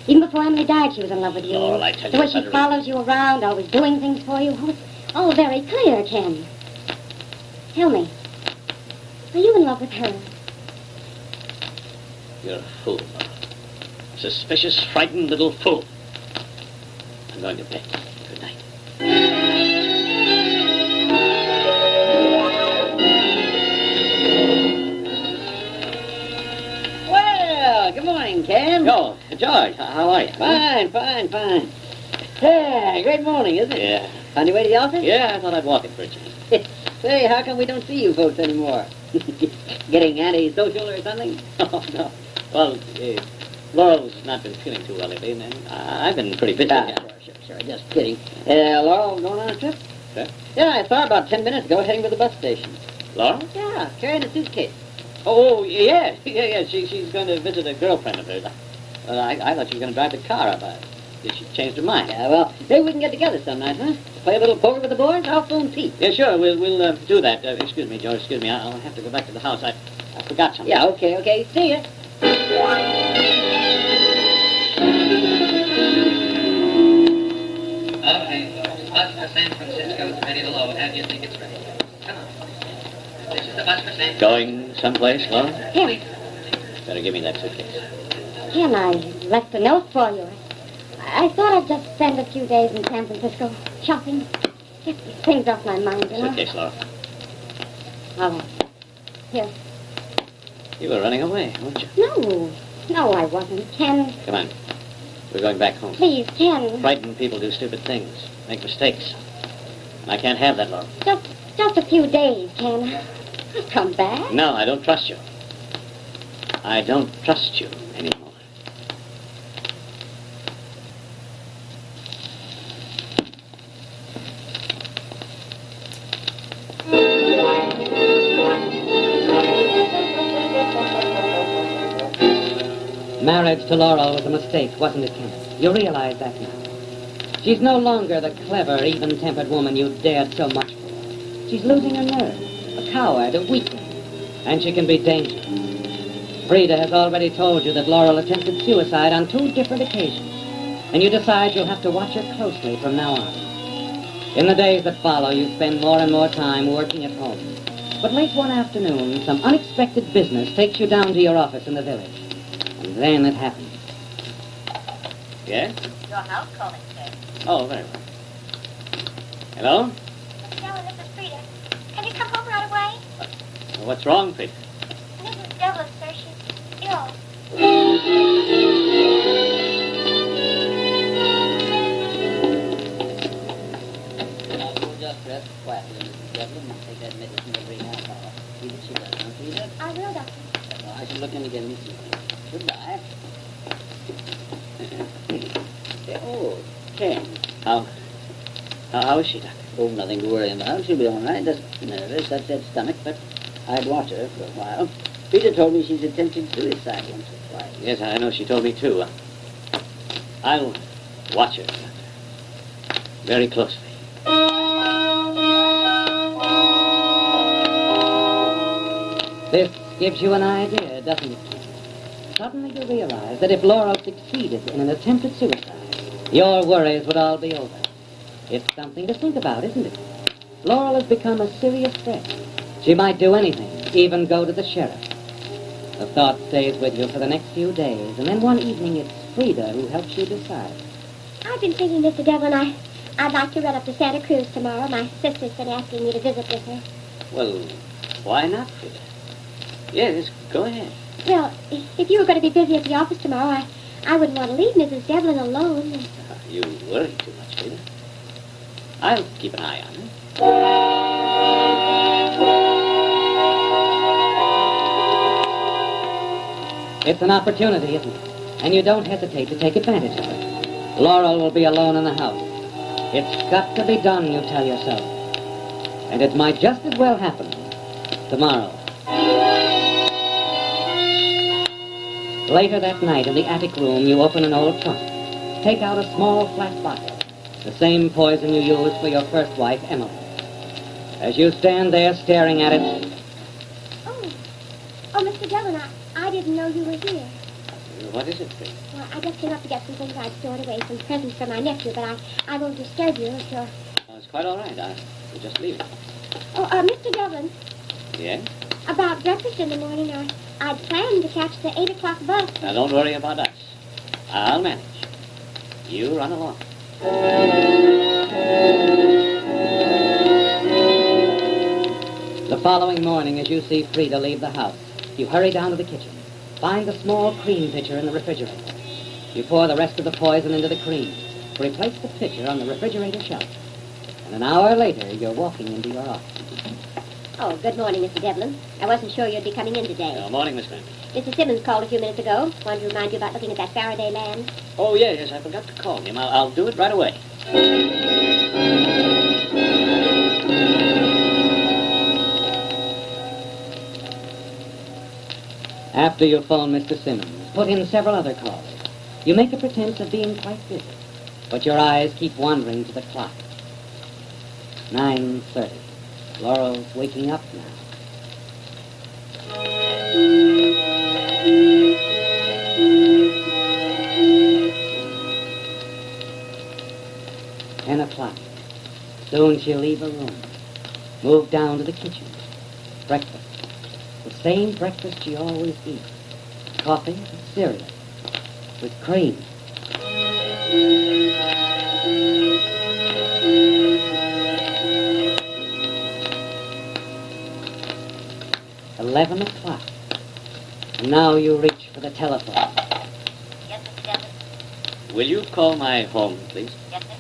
S5: Even before Emily died, she was in love with you.
S9: Laurel, I tell
S5: The
S9: you,
S5: way she
S9: it's
S5: follows you around, always doing things for you. Oh, it's all very clear, Ken. Tell me, are you in love with her?
S9: You're a fool, Laura. Suspicious, frightened little fool. I'm going to bed. Good night.
S4: Well, good morning, Ken.
S9: Oh, George, how are you?
S4: Fine, fine, fine. Yeah, great morning, isn't it?
S9: Yeah.
S4: On your way to the office?
S9: Yeah, I thought I'd walk it for a change.
S4: Say, how come we don't see you folks anymore? Getting antisocial or something?
S9: Oh, no. Well, Laurel's not been feeling too well lately, and I've been pretty busy.
S4: Ah, sure. Just kidding. Laurel going on a trip?
S9: Trip?
S4: Yeah, I saw her about 10 minutes ago heading to the bus station.
S9: Laurel?
S4: Yeah, carrying a suitcase.
S9: Oh, yeah. She's going to visit a girlfriend of hers. I thought she was going to drive the car up. She changed her mind.
S4: Yeah, well, maybe we can get together some night, huh? Play a little poker with the boys? I'll phone Pete.
S9: Yeah, sure. We'll do that. Excuse me, George. Excuse me. I'll have to go back to the house. I forgot something.
S4: Yeah, okay. See ya.
S9: Okay, bus for San Francisco is ready to load. How do you think it's ready? Come on. This is the bus for San Francisco. Going someplace, Laura?
S5: Ken,
S9: Better give me that suitcase.
S5: Ken, I left a note for you. I thought I'd just spend a few days in San Francisco shopping. Get these things off my mind, you know.
S9: Suitcase, Laura.
S5: All right. Here.
S9: You were running away, weren't you?
S5: No, I wasn't. Ken,
S9: Come on. We're going back home.
S5: please, Ken.
S9: Frightened people do stupid things, make mistakes. And I can't have that, Laura.
S5: Just a few days, Ken. I'll come back.
S9: No, I don't trust you. I don't trust you anymore.
S11: Marriage to Laurel was a mistake, wasn't it, Kenneth? You realize that now. She's no longer the clever, even-tempered woman you dared so much for. She's losing her nerve, a coward, a weakling, and she can be dangerous. Frida has already told you that Laurel attempted suicide on 2 different occasions, and you decide you'll have to watch her closely from now on. In the days that follow, you spend more and more time working at home. But late one afternoon, some unexpected business takes you down to your office in the village. And then it happens.
S9: Yeah?
S12: Your house calling, sir.
S10: Oh, very well. Hello?
S6: Devlin, this is Frida. Can you come home right away?
S10: What's wrong, Frida?
S6: Mrs. Devlin, sir, she's ill.
S9: You'll just rest quietly, Mrs. Devlin, and take that medicine every half hour. See what she does, don't you, Edith?
S6: I will, Doctor.
S9: I shall look in again this evening. Goodbye. Oh, Ken.
S10: How is she, Doctor?
S9: Oh, nothing to worry about. She'll be all right. Just nervous, upset stomach, but I'd watch her for a while. Peter told me she's attempted suicide once or twice.
S10: Yes, I know. She told me, too. I'll watch her, Doctor. Very closely.
S11: This gives you an idea, doesn't it? Suddenly you realize that if Laurel succeeded in an attempted suicide, your worries would all be over. It's something to think about, isn't it? Laurel has become a serious threat. She might do anything, even go to the sheriff. The thought stays with you for the next few days, and then one evening it's Frida who helps you decide.
S6: I've been thinking, Mr. Devlin, I'd like to run up to Santa Cruz tomorrow. My sister's been asking me to visit with her.
S10: Well, why not, Frida? Yes, go ahead.
S6: Well, if you were going to be busy at the office tomorrow, I wouldn't want to leave Mrs. Devlin alone.
S10: You worry too much, Frida. I'll keep an eye on her.
S11: It's an opportunity, isn't it? And you don't hesitate to take advantage of it. Laurel will be alone in the house. It's got to be done, you tell yourself. And it might just as well happen tomorrow. Later that night, in the attic room, you open an old trunk. Take out a small flat bottle, the same poison you used for your first wife, Emily. As you stand there staring at it...
S6: Oh, Mr. Devlin, I didn't know you were here.
S10: What is it, Frida?
S6: Well, I just came up to get some things I'd stored away, some presents for my nephew, but I won't disturb you if you're...
S10: It's quite all right. I'll just leave it.
S6: Oh, Mr. Devlin,
S10: Yes?
S6: about breakfast in the morning, I'd planned to catch the 8 o'clock bus.
S10: Now, don't worry about us. I'll manage. You run along.
S11: The following morning, as you see Frida leave the house, you hurry down to the kitchen. Find the small cream pitcher in the refrigerator. You pour the rest of the poison into the cream. Replace the pitcher on the refrigerator shelf. And an hour later, you're walking into your office.
S6: Oh, good morning, Mr. Devlin. I wasn't sure you'd be coming in today.
S10: Morning, Miss Granby.
S6: Mr. Simmons called a few minutes ago. Wanted to remind you about looking at that Faraday land.
S10: Oh, yes, I forgot to call him. I'll do it right away.
S11: After you phone Mr. Simmons, put in several other calls. You make a pretense of being quite busy, but your eyes keep wandering to the clock. 9:30. Laurel's waking up now. Ten o'clock. Soon she'll leave her room. Move down to the kitchen. Breakfast. The same breakfast she always eats. Coffee and cereal. With cream. $11. And now you reach for the telephone.
S6: Yes, Mr. Devlin.
S10: Will you call my home, please?
S6: Yes, sir.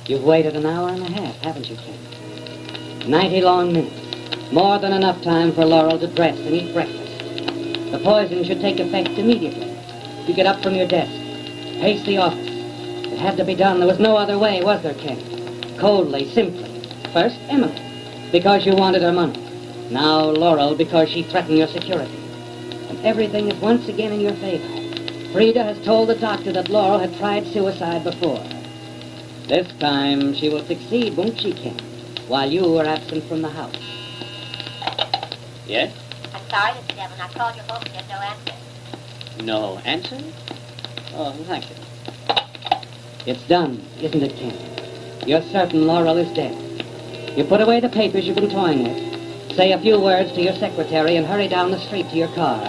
S11: You've waited an hour and a half, haven't you, Ken? 90 long minutes. More than enough time for Laurel to dress and eat breakfast. The poison should take effect immediately. You get up from your desk. Pace the office. It had to be done. There was no other way, was there, Ken? Coldly, simply. First, Emily, because you wanted her money. Now, Laurel, because she threatened your security. And everything is once again in your favor. Frida has told the doctor that Laurel had tried suicide before. This time, she will succeed, won't she, Ken? While you were absent from the house.
S10: Yes?
S6: I'm sorry, Mr. Devlin. I called your home and there's no answer.
S10: No answer? Oh, thank you.
S11: It's done, isn't it, Ken? You're certain Laurel is dead. You put away the papers you've been toying with. Say a few words to your secretary and hurry down the street to your car.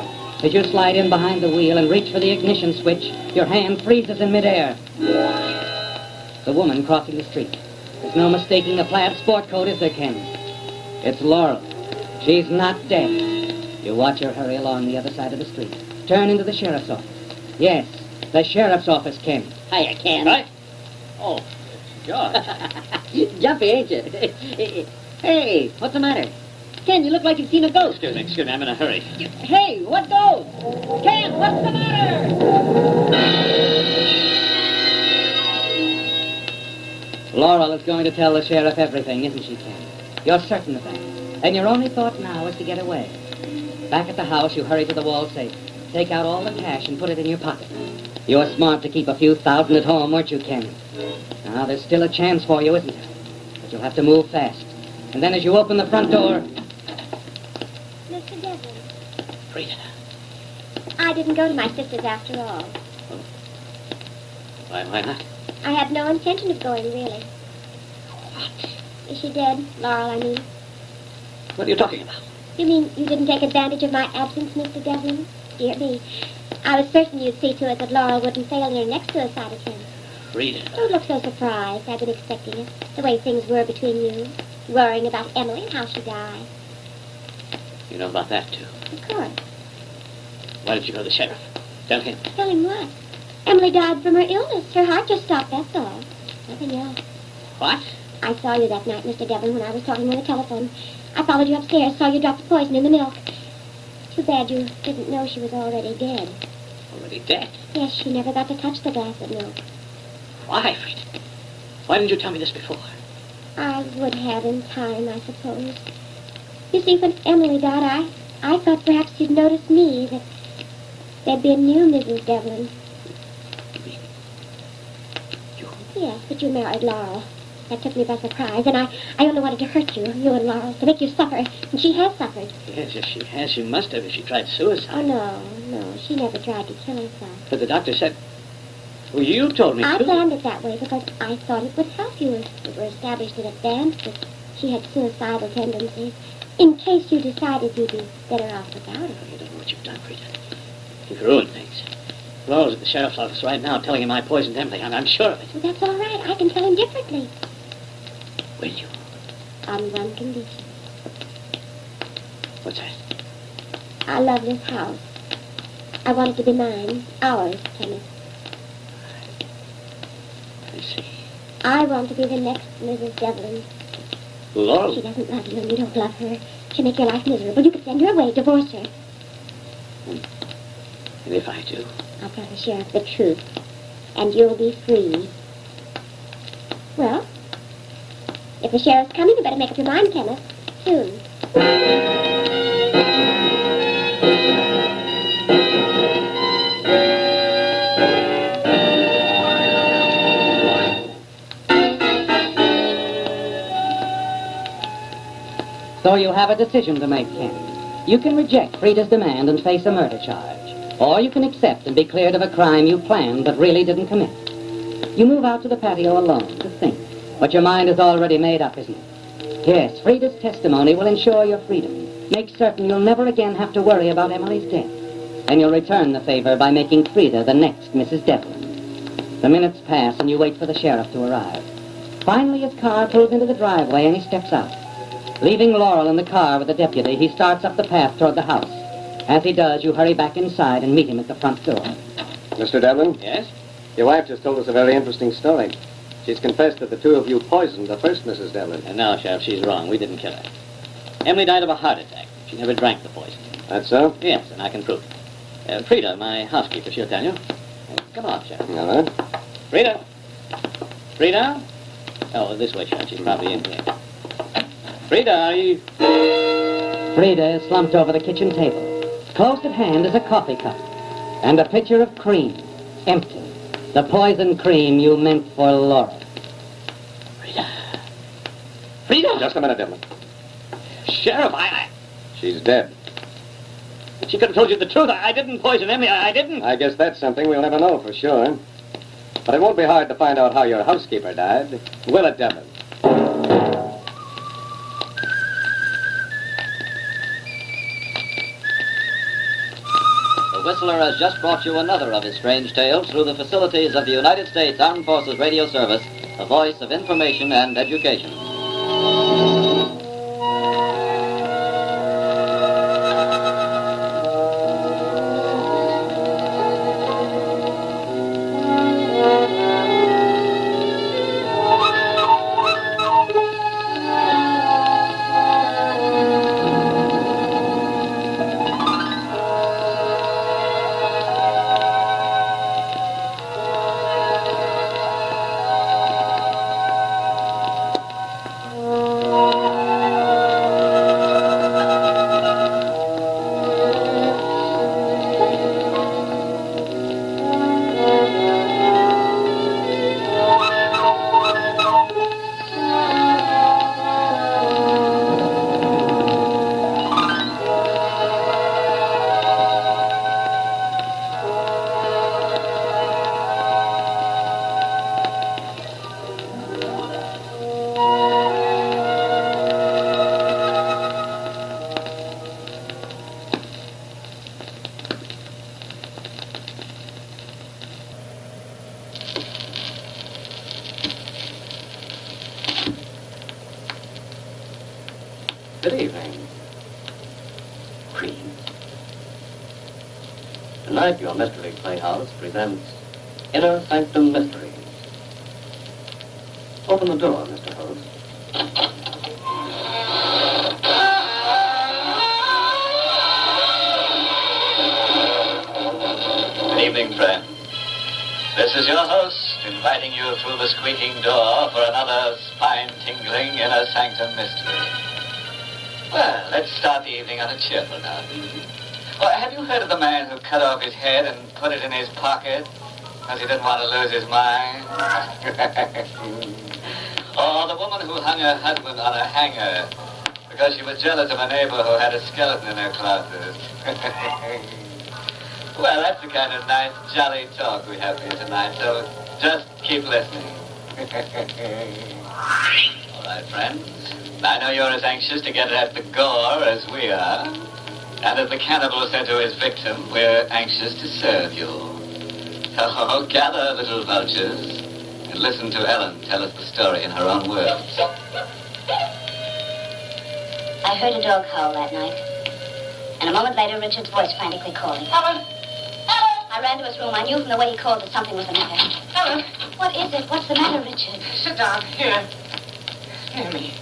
S11: As you slide in behind the wheel and reach for the ignition switch, your hand freezes in midair. The woman crossing the street. There's no mistaking a plaid sport coat, is there, Ken? It's Laurel. She's not dead. You watch her hurry along the other side of the street. Turn into the sheriff's office. Yes, the sheriff's office, Ken.
S4: Hiya, Ken.
S10: Right? Oh, George.
S4: Jumpy, ain't you? Hey, what's the matter? Ken, you look like you've seen a ghost.
S10: Excuse me, I'm in a hurry.
S4: Hey, what ghost? Ken, what's the matter?
S11: Laurel is going to tell the sheriff everything, isn't she, Ken? You're certain of that. And your only thought now is to get away. Back at the house, you hurry to the wall safe. Take out all the cash and put it in your pocket. You're smart to keep a few thousand at home, weren't you, Ken? Now, there's still a chance for you, isn't there? But you'll have to move fast. And then as you open the front door...
S6: Mr. Devlin,
S10: Frida.
S6: I didn't go to my sister's after all.
S10: Why not?
S6: I had no intention of going, really.
S10: What?
S6: Is she dead? Laurel, I mean.
S10: What are you talking about?
S6: You mean you didn't take advantage of my absence, Mr. Devlin? Dear me. I was certain you'd see to it that Laurel wouldn't fail in her next suicide attempt.
S10: Frida.
S6: Don't look so surprised. I've been expecting it. The way things were between you. Worrying about Emily and how she died.
S10: You know about that, too.
S6: Of course.
S10: Why did you go to the sheriff? Tell him.
S6: Tell him what? Emily died from her illness. Her heart just stopped, that's all. Nothing else.
S10: What?
S6: I saw you that night, Mr. Devlin, when I was talking on the telephone. I followed you upstairs, saw you drop the poison in the milk. Too bad you didn't know she was already dead.
S10: Already dead?
S6: Yes, she never got to touch the glass of milk.
S10: Why, Frida? Why didn't you tell me this before?
S6: I would have in time, I suppose. You see, when Emily died, I thought perhaps you'd notice me, that there'd be a new Mrs. Devlin.
S10: You?
S6: Yes, but you married Laurel. That took me by surprise, and I only wanted to hurt you and Laurel, to make you suffer, and she has suffered.
S10: Yes, she has. She must have if she tried suicide.
S6: Oh, no, she never tried to kill herself.
S10: But the doctor said... Well, you told me,
S6: I
S10: too.
S6: planned it that way because I thought it would help you if it were established in advance that she had suicidal tendencies, in case you decided you'd be better off without her.
S10: You don't know what you've done, Frida. You've ruined things. Laurel's at the sheriff's office right now telling him I poisoned Emily. I'm sure of it.
S6: Well, that's all right. I can tell him differently.
S10: Will you?
S6: On one condition.
S10: What's that?
S6: I love this house. I want it to be mine. Ours, Kenneth.
S10: I see.
S6: I want to be the next Mrs. Devlin.
S10: Laurel?
S6: She doesn't love you and you don't love her. She'll make your life miserable. You could send her away, divorce her.
S10: And if I do?
S6: I'll tell the sheriff the truth. And you'll be free. Well, if the sheriff's coming, you better make up your mind, Kenneth. Soon.
S11: So you have a decision to make, Ken. You can reject Frida's demand and face a murder charge. Or you can accept and be cleared of a crime you planned but really didn't commit. You move out to the patio alone to think. But your mind is already made up, isn't it? Yes, Frida's testimony will ensure your freedom. Make certain you'll never again have to worry about Emily's death. And you'll return the favor by making Frida the next Mrs. Devlin. The minutes pass and you wait for the sheriff to arrive. Finally, his car pulls into the driveway and he steps out. Leaving Laurel in the car with the deputy, he starts up the path toward the house. As he does, you hurry back inside and meet him at the front door.
S12: Mr. Devlin?
S10: Yes?
S12: Your wife just told us a very interesting story. She's confessed that the two of you poisoned the first Mrs. Devlin.
S10: And no, Sheriff, she's wrong. We didn't kill her. Emily died of a heart attack. She never drank the poison.
S12: That's so?
S10: Yes, and I can prove it. Frida, my housekeeper, she'll tell you. Come on, Sheriff.
S12: All right.
S10: Frida? Frida? Oh, this way, Sheriff. She's probably in here. Frida, are you...
S11: Frida is slumped over the kitchen table. Close at hand is a coffee cup and a pitcher of cream, empty. The poison cream you meant for Laura.
S10: Frida. Frida!
S12: Just a minute, Devlin.
S10: Sheriff,
S12: She's dead.
S10: She could have told you the truth. I didn't poison Emily. I didn't.
S12: I guess that's something we'll never know for sure. But it won't be hard to find out how your housekeeper died. Will it, Devlin?
S10: Whistler has just brought you another of his strange tales through the facilities of the United States Armed Forces Radio Service, the voice of information and education. Good evening. Cream. Tonight, your Mystery Playhouse presents Inner Sanctum Mysteries. Open the door, Mr. Host.
S1: Good evening, friends. This is your host, inviting you through the squeaking door for another spine-tingling Inner Sanctum Mystery. Well, let's start the evening on a cheerful note. Well, have you heard of the man who cut off his head and put it in his pocket because he didn't want to lose his mind? Or the woman who hung her husband on a hanger because she was jealous of a neighbor who had a skeleton in her closet? Well, that's the kind of nice, jolly talk we have here tonight, so just keep listening. All right, friends. I know you're as anxious to get at the gore as we are. And as the cannibal said to his victim, we're anxious to serve you. So gather, little vultures, and listen to Ellen tell us the story in her own words.
S6: I heard a dog howl that night. And a moment later, Richard's voice frantically calling.
S7: Ellen!
S6: I ran to his room. I knew from the way he called that something was the matter.
S7: Ellen!
S6: What is it? What's the matter, Richard?
S7: Sit down. Here. Hear me.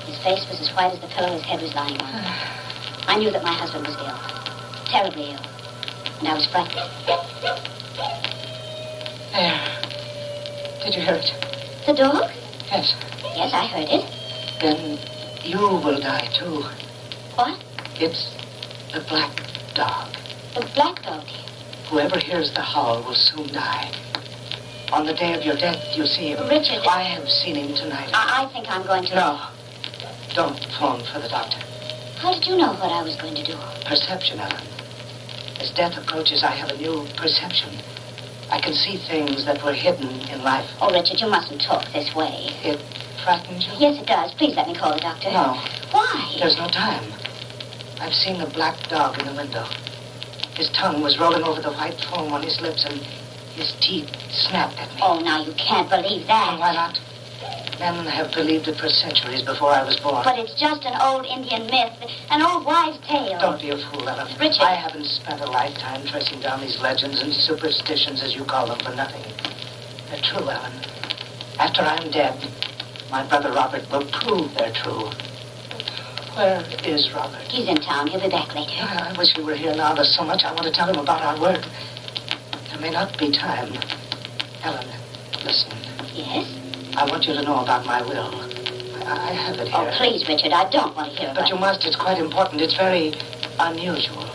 S6: His face was as white as the pillow his head was lying on. I knew that my husband was ill. Terribly ill. And I was frightened.
S7: There. Did you hear it?
S6: The dog?
S7: Yes.
S6: Yes, I heard it.
S7: Then you will die, too.
S6: What?
S7: It's the black dog.
S6: The black dog?
S7: Whoever hears the howl will soon die. On the day of your death, you see him.
S6: Richard.
S7: I have seen him tonight.
S6: I think I'm going to...
S7: No. Don't phone for the doctor.
S6: How did you know what I was going to do?
S7: Perception, Ellen. As death approaches, I have a new perception. I can see things that were hidden in life.
S6: Oh, Richard, you mustn't talk this way.
S7: It frightens you?
S6: Yes, it does. Please let me call the doctor.
S7: No.
S6: Why?
S7: There's no time. I've seen the black dog in the window. His tongue was rolling over the white foam on his lips, and his teeth snapped at me.
S6: Oh, now you can't believe that.
S7: And why not? Men have believed it for centuries before I was born.
S6: But it's just an old Indian myth, an old wives' tale.
S7: Don't be a fool, Ellen.
S6: Richard.
S7: I haven't spent a lifetime tracing down these legends and superstitions, as you call them, for nothing. They're true, Ellen. After I'm dead, my brother Robert will prove they're true. Where is Robert?
S6: He's in town. He'll be back later.
S7: I wish he were here now. There's so much I want to tell him about our work. There may not be time. Ellen, listen.
S6: Yes?
S7: I want you to know about my will. I have it here.
S6: Oh, please, Richard, I don't want to hear about
S7: But you must. It's quite important. It's very unusual.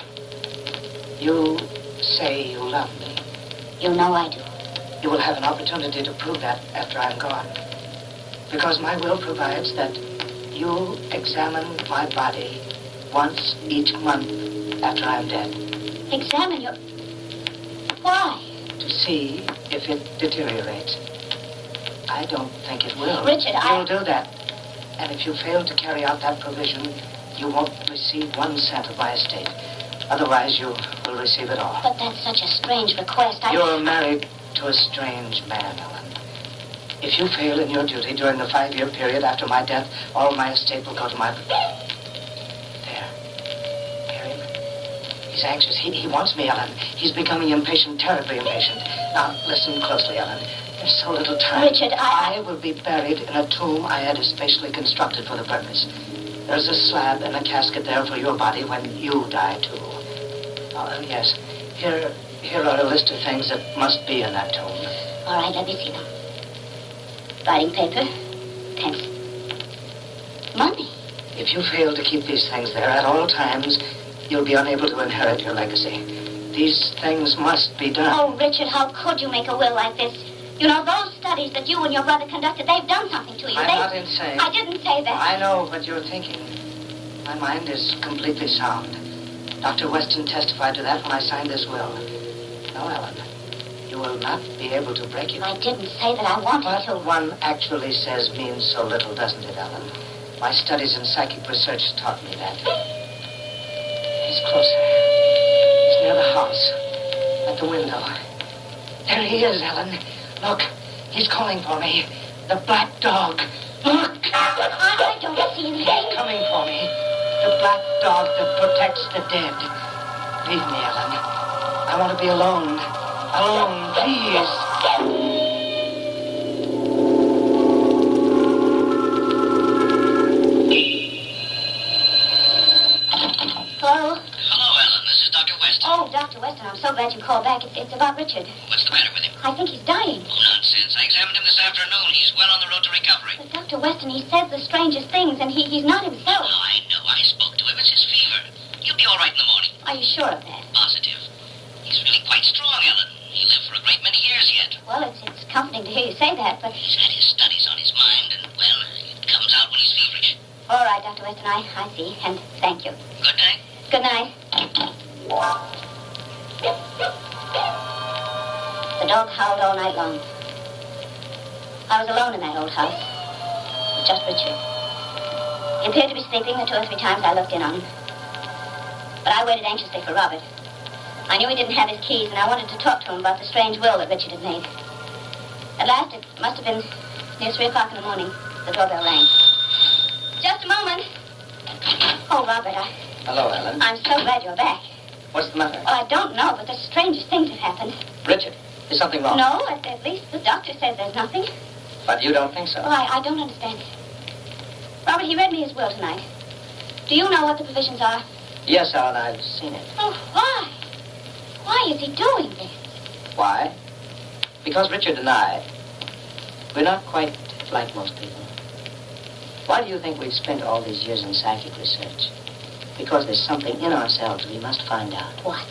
S7: You say you love me.
S6: You know I do.
S7: You will have an opportunity to prove that after I'm gone. Because my will provides that you examine my body once each month after I'm dead.
S6: Examine your... Why?
S7: To see if it deteriorates. I don't think it will.
S6: Richard,
S7: You'll do that. And if you fail to carry out that provision, you won't receive 1 cent of my estate.
S13: Otherwise, you will receive it all.
S6: But that's such a strange request.
S13: You're married to a strange man, Ellen. If you fail in your duty during the 5-year period after my death, all my estate will go to my... There. Hear him? He's anxious. He wants me, Ellen. He's becoming impatient, terribly impatient. Now, listen closely, Ellen. There's so little time.
S6: Richard,
S13: I will be buried in a tomb I had especially constructed for the purpose. There's a slab and a casket there for your body when you die, too. Yes. Here are a list of things that must be in that tomb.
S6: All right, let me see them. Writing paper, pencil, money.
S13: If you fail to keep these things there at all times, you'll be unable to inherit your legacy. These things must be done.
S6: Oh, Richard, how could you make a will like this? You know, those studies that you and your brother conducted, they've done something to you.
S13: I'm not insane.
S6: I didn't say that.
S13: I know what you're thinking. My mind is completely sound. Dr. Weston testified to that when I signed this will. No, Ellen, you will not be able to break it.
S6: I didn't say that I wanted to.
S13: What one actually says means so little, doesn't it, Ellen? My studies in psychic research taught me that. He's closer. He's near the house. At the window. There he is, Ellen. Look, he's calling for me. The black dog. Look!
S6: I don't see him.
S13: He's coming for me. The black dog that protects the dead. Leave me, Ellen. I want to be alone. Alone, please.
S6: Hello?
S14: Hello, Ellen. This is Dr. Weston.
S6: Oh, Dr. Weston, I'm so glad you called back. It's about Richard.
S14: What's the matter with him?
S6: I think he's dying.
S14: Oh, nonsense. I examined him this afternoon. He's well on the road to recovery.
S6: But Dr. Weston, he says the strangest things, and he's not himself.
S14: Oh, I know. I spoke to him. It's his fever. He'll be all right in the morning.
S6: Are you sure of that?
S14: Positive. He's really quite strong, Ellen. He lived for a great many years yet.
S6: Well, it's comforting to hear you say that, but...
S14: He's had his studies on his mind, and, well, it comes out when he's feverish.
S6: All right, Dr. Weston, I see, and thank you.
S14: Good night.
S6: Good night. The dog howled all night long. I was alone in that old house. It was just Richard. He appeared to be sleeping the 2 or 3 times I looked in on him. But I waited anxiously for Robert. I knew he didn't have his keys, and I wanted to talk to him about the strange will that Richard had made. At last, it must have been near 3 o'clock in the morning, the doorbell rang. Just a moment. Oh, Robert,
S13: Hello, Ellen.
S6: I'm so glad you're back.
S13: What's the matter?
S6: Well, I don't know, but the strangest things have happened.
S13: Richard, is something wrong?
S6: No, at least the doctor says there's nothing.
S13: But you don't think so?
S6: Well, I don't understand it. Robert, he read me his will tonight. Do you know what the provisions are?
S13: Yes, Ellen, I've seen it.
S6: Oh, why? Why is he doing this?
S13: Why? Because Richard and I, we're not quite like most people. Why do you think we've spent all these years in psychic research? Because there's something in ourselves we must find out.
S6: What?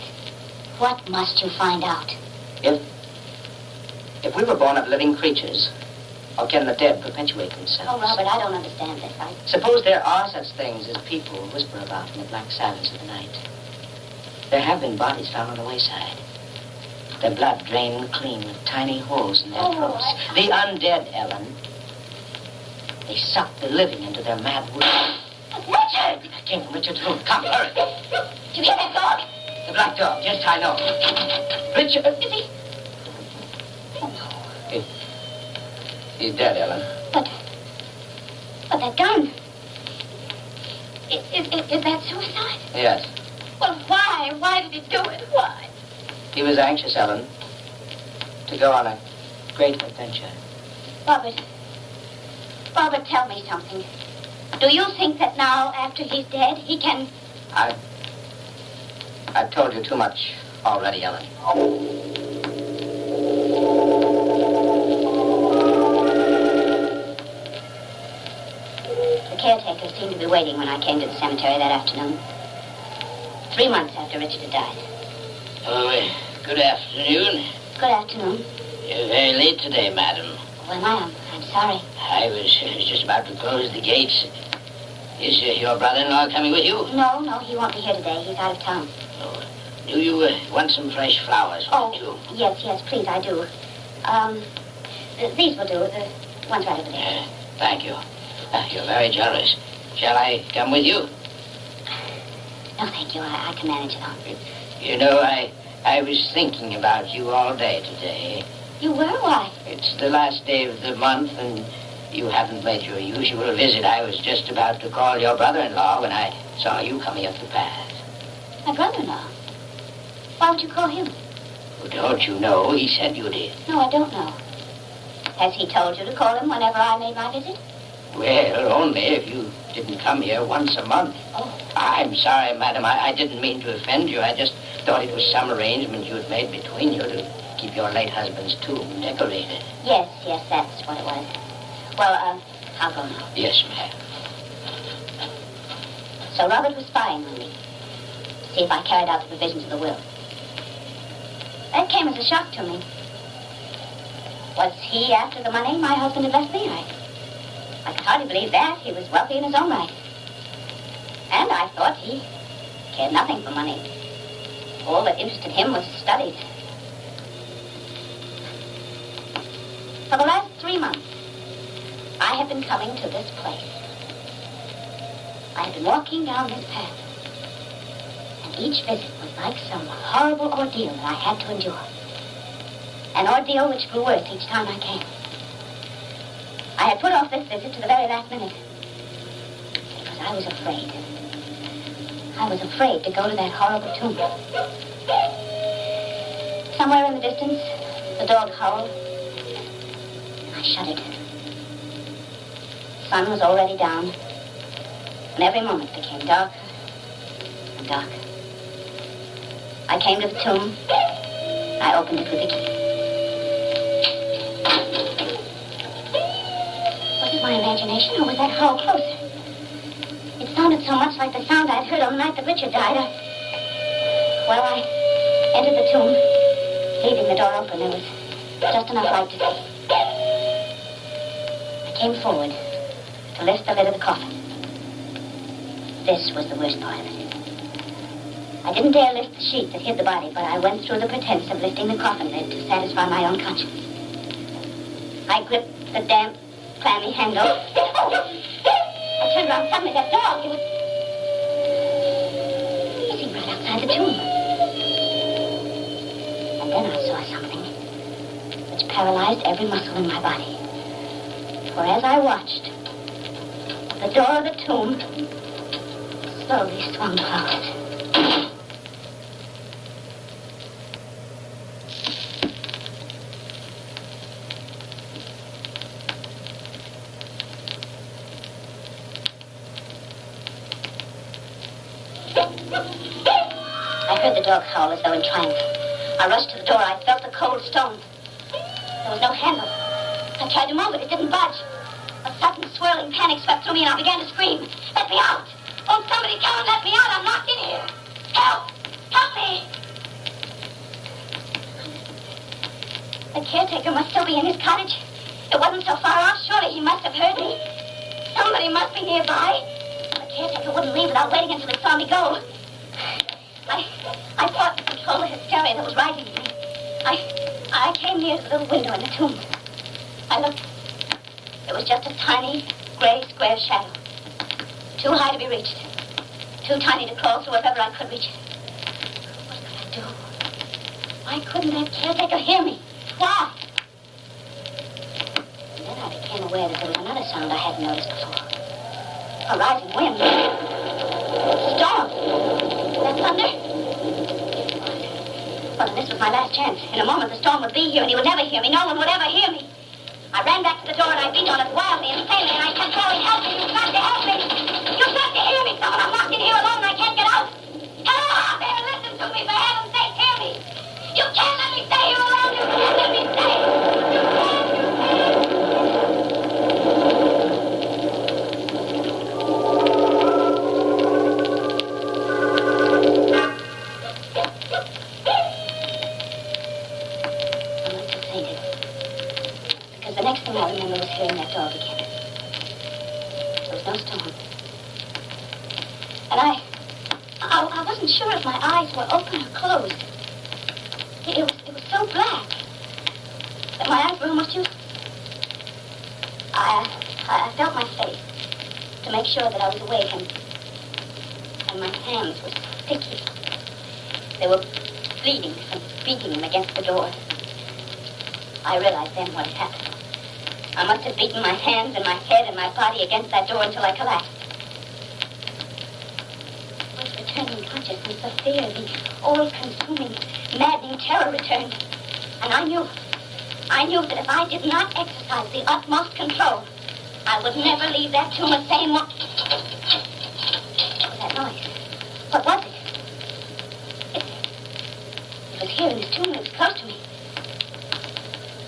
S6: What must you find out?
S13: If we were born of living creatures, or can the dead perpetuate themselves?
S6: Oh, Robert, I don't understand this.
S13: Suppose there are such things as people whisper about in the black silence of the night. There have been bodies found on the wayside. Their blood drained clean with tiny holes in their throats. The undead, Ellen. They suck the living into their mad will. Richard! I came from Richard's room. Come, hurry.
S6: Did you hear that dog?
S13: The black dog. Yes, I know. Richard!
S6: Is he?
S13: He's dead, Ellen.
S6: But that gun. Is that suicide?
S13: Yes.
S6: Well, why? Why did he do it? Why?
S13: He was anxious, Ellen, to go on a great adventure.
S6: Robert, tell me something. Do you think that now, after he's dead, he can...
S13: I've told you too much already, Ellen.
S6: The caretaker seemed to be waiting when I came to the cemetery that afternoon. 3 months after Richard had died.
S14: Oh, good afternoon.
S6: Good afternoon.
S14: You're very late today, madam.
S6: Well, ma'am, I'm sorry.
S14: I was just about to close the gates. Is your brother-in-law coming with you?
S6: No, he won't be here today. He's out of town.
S14: Oh, do you want some fresh flowers, won't you?
S6: Yes, please, I do. These will do. The one's right over there.
S14: Thank you. You're very generous. Shall I come with you?
S6: No, thank you. I can manage it on.
S14: You know, I was thinking about you all day today.
S6: You were? Why?
S14: It's the last day of the month, and you haven't made your usual visit. I was just about to call your brother-in-law when I saw you coming up the path.
S6: My brother-in-law? Why would you call him?
S14: Well, don't you know? He said you did.
S6: No, I don't know. Has he told you to call him whenever I made my visit?
S14: Well, only if you didn't come here once a month.
S6: Oh.
S14: I'm sorry, madam. I didn't mean to offend you. I just thought it was some arrangement you had made between you to keep your late husband's tomb decorated.
S6: Yes, that's what it was. Well, I'll go now.
S14: Yes, ma'am.
S6: So Robert was spying on me to see if I carried out the provisions of the will. That came as a shock to me. Was he after the money my husband had left me? I could hardly believe that. He was wealthy in his own right. And I thought he cared nothing for money. All that interested him was studies. For the last 3 months, I have been coming to this place. I have been walking down this path. And each visit was like some horrible ordeal that I had to endure. An ordeal which grew worse each time I came. I had put off this visit to the very last minute. Because I was afraid. I was afraid to go to that horrible tomb. Somewhere in the distance, the dog howled. I shuddered. The sun was already down, and every moment became darker and darker. I came to the tomb. I opened it with a key. Was it my imagination, or was that howl closer? It sounded so much like the sound I'd heard on the night that Richard died. I entered the tomb, leaving the door open. There was just enough light to see. I came forward to lift the lid of the coffin. This was the worst part of it. I didn't dare lift the sheet that hid the body, but I went through the pretense of lifting the coffin lid to satisfy my own conscience. I gripped the damp, clammy handle. I turned around suddenly. That dog, it seemed right outside the tomb. And then I saw something which paralyzed every muscle in my body. For as I watched, the door of the tomb slowly swung closed. I heard the dog howl as though in triumph. I rushed to the door. I felt the cold stone. There was no handle. I tried to move it. It didn't budge. A sudden swirling panic swept through me, and I began to scream. Let me out! Won't somebody come and let me out? I'm locked in here. Help! Help me! The caretaker must still be in his cottage. It wasn't so far off. Surely he must have heard me. Somebody must be nearby. The caretaker wouldn't leave without waiting until he saw me go. I fought to control the hysteria that was rising in me. I came near the little window in the tomb. I looked. It was just a tiny, gray, square shadow. Too high to be reached. Too tiny to crawl through if ever I could reach it. What could I do? Why couldn't that caretaker hear me? Why? And then I became aware that there was another sound I hadn't noticed before. A rising wind. Storm. That thunder? Well, then this was my last chance. In a moment, the storm would be here, and he would never hear me. No one would ever hear me. I ran back to the door, and I beat on it wildly and insanely, and I said, Chloe, help me. You've got to help me. You've got to hear me. Someone, I'm locked in here alone, and I can't get out. Hello out there, listen to me. For heaven's sake, hear me. You can't let me stay here alone. You can't let me stay. The next thing I remember was hearing that dog again. There was no storm. And I wasn't sure if my eyes were open or closed. It was so black that my eyes were almost useless. I felt my face to make sure that I was awake, and my hands were sticky. They were bleeding from beating him against the door. I realized then what had happened. I must have beaten my hands and my head and my body against that door until I collapsed. I was returning consciousness, the fear, the all-consuming, maddening terror returned. And I knew that if I did not exercise the utmost control, I would never leave that tomb the same way. What was that noise? What was it? It was here in this tomb. It was close to me.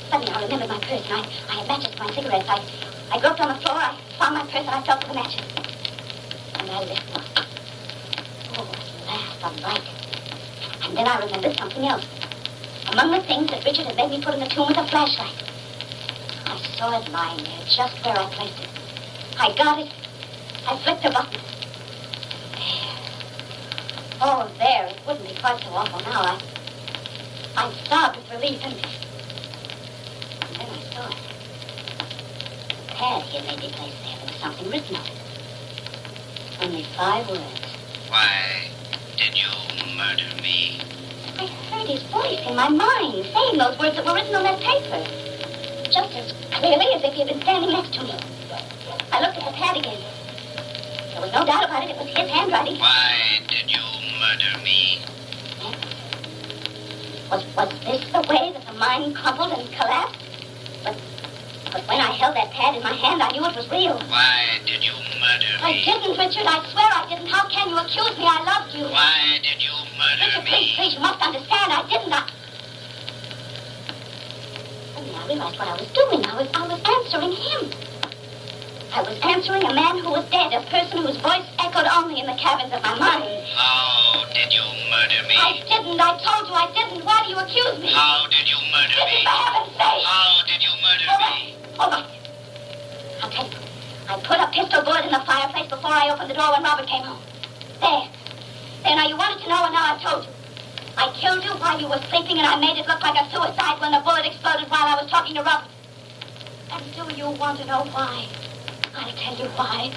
S6: Suddenly I remembered my purse, and I had matches for my cigarettes. I groped on the floor, I found my purse, and I felt for the matches. And I lit one. Oh, at last, a light. And then I remembered something else. Among the things that Richard had made me put in the tomb was a flashlight. I saw it lying there, just where I placed it. I got it. I flicked the button. There. Oh, there. It wouldn't be quite so awful now. I sobbed with relief, and then I saw it. The pad he had made me place there. There was something written on it. Only 5 words.
S14: Why did you murder me?
S6: I heard his voice in my mind, saying those words that were written on that paper. Just as clearly as if he had been standing next to me. I looked at the pad again. There was no doubt about it. It was his handwriting.
S14: Why did you murder me?
S6: Was this the way that the mind crumpled and collapsed? But when I held that pad in my hand, I knew it was real.
S14: Why did you murder me?
S6: I didn't, Richard. I swear I didn't. How can you accuse me? I loved you.
S14: Why did you murder
S6: Richard,
S14: me?
S6: please, you must understand. I didn't. Suddenly I realized what I was doing. I was answering him. I was answering a man who was dead, a person whose voice echoed only in the caverns of my mind.
S14: How did you murder me?
S6: I didn't. I told you I didn't. Why do you accuse me?
S14: How did you murder me?
S6: For heaven's sake!
S14: How did you murder me?
S6: All right. I'll tell you. I put a pistol bullet in the fireplace before I opened the door when Robert came home. There. There, now you wanted to know, and now I've told you. I killed you while you were sleeping, and I made it look like a suicide when the bullet exploded while I was talking to Robert. And do you want to know why? I'll tell you why.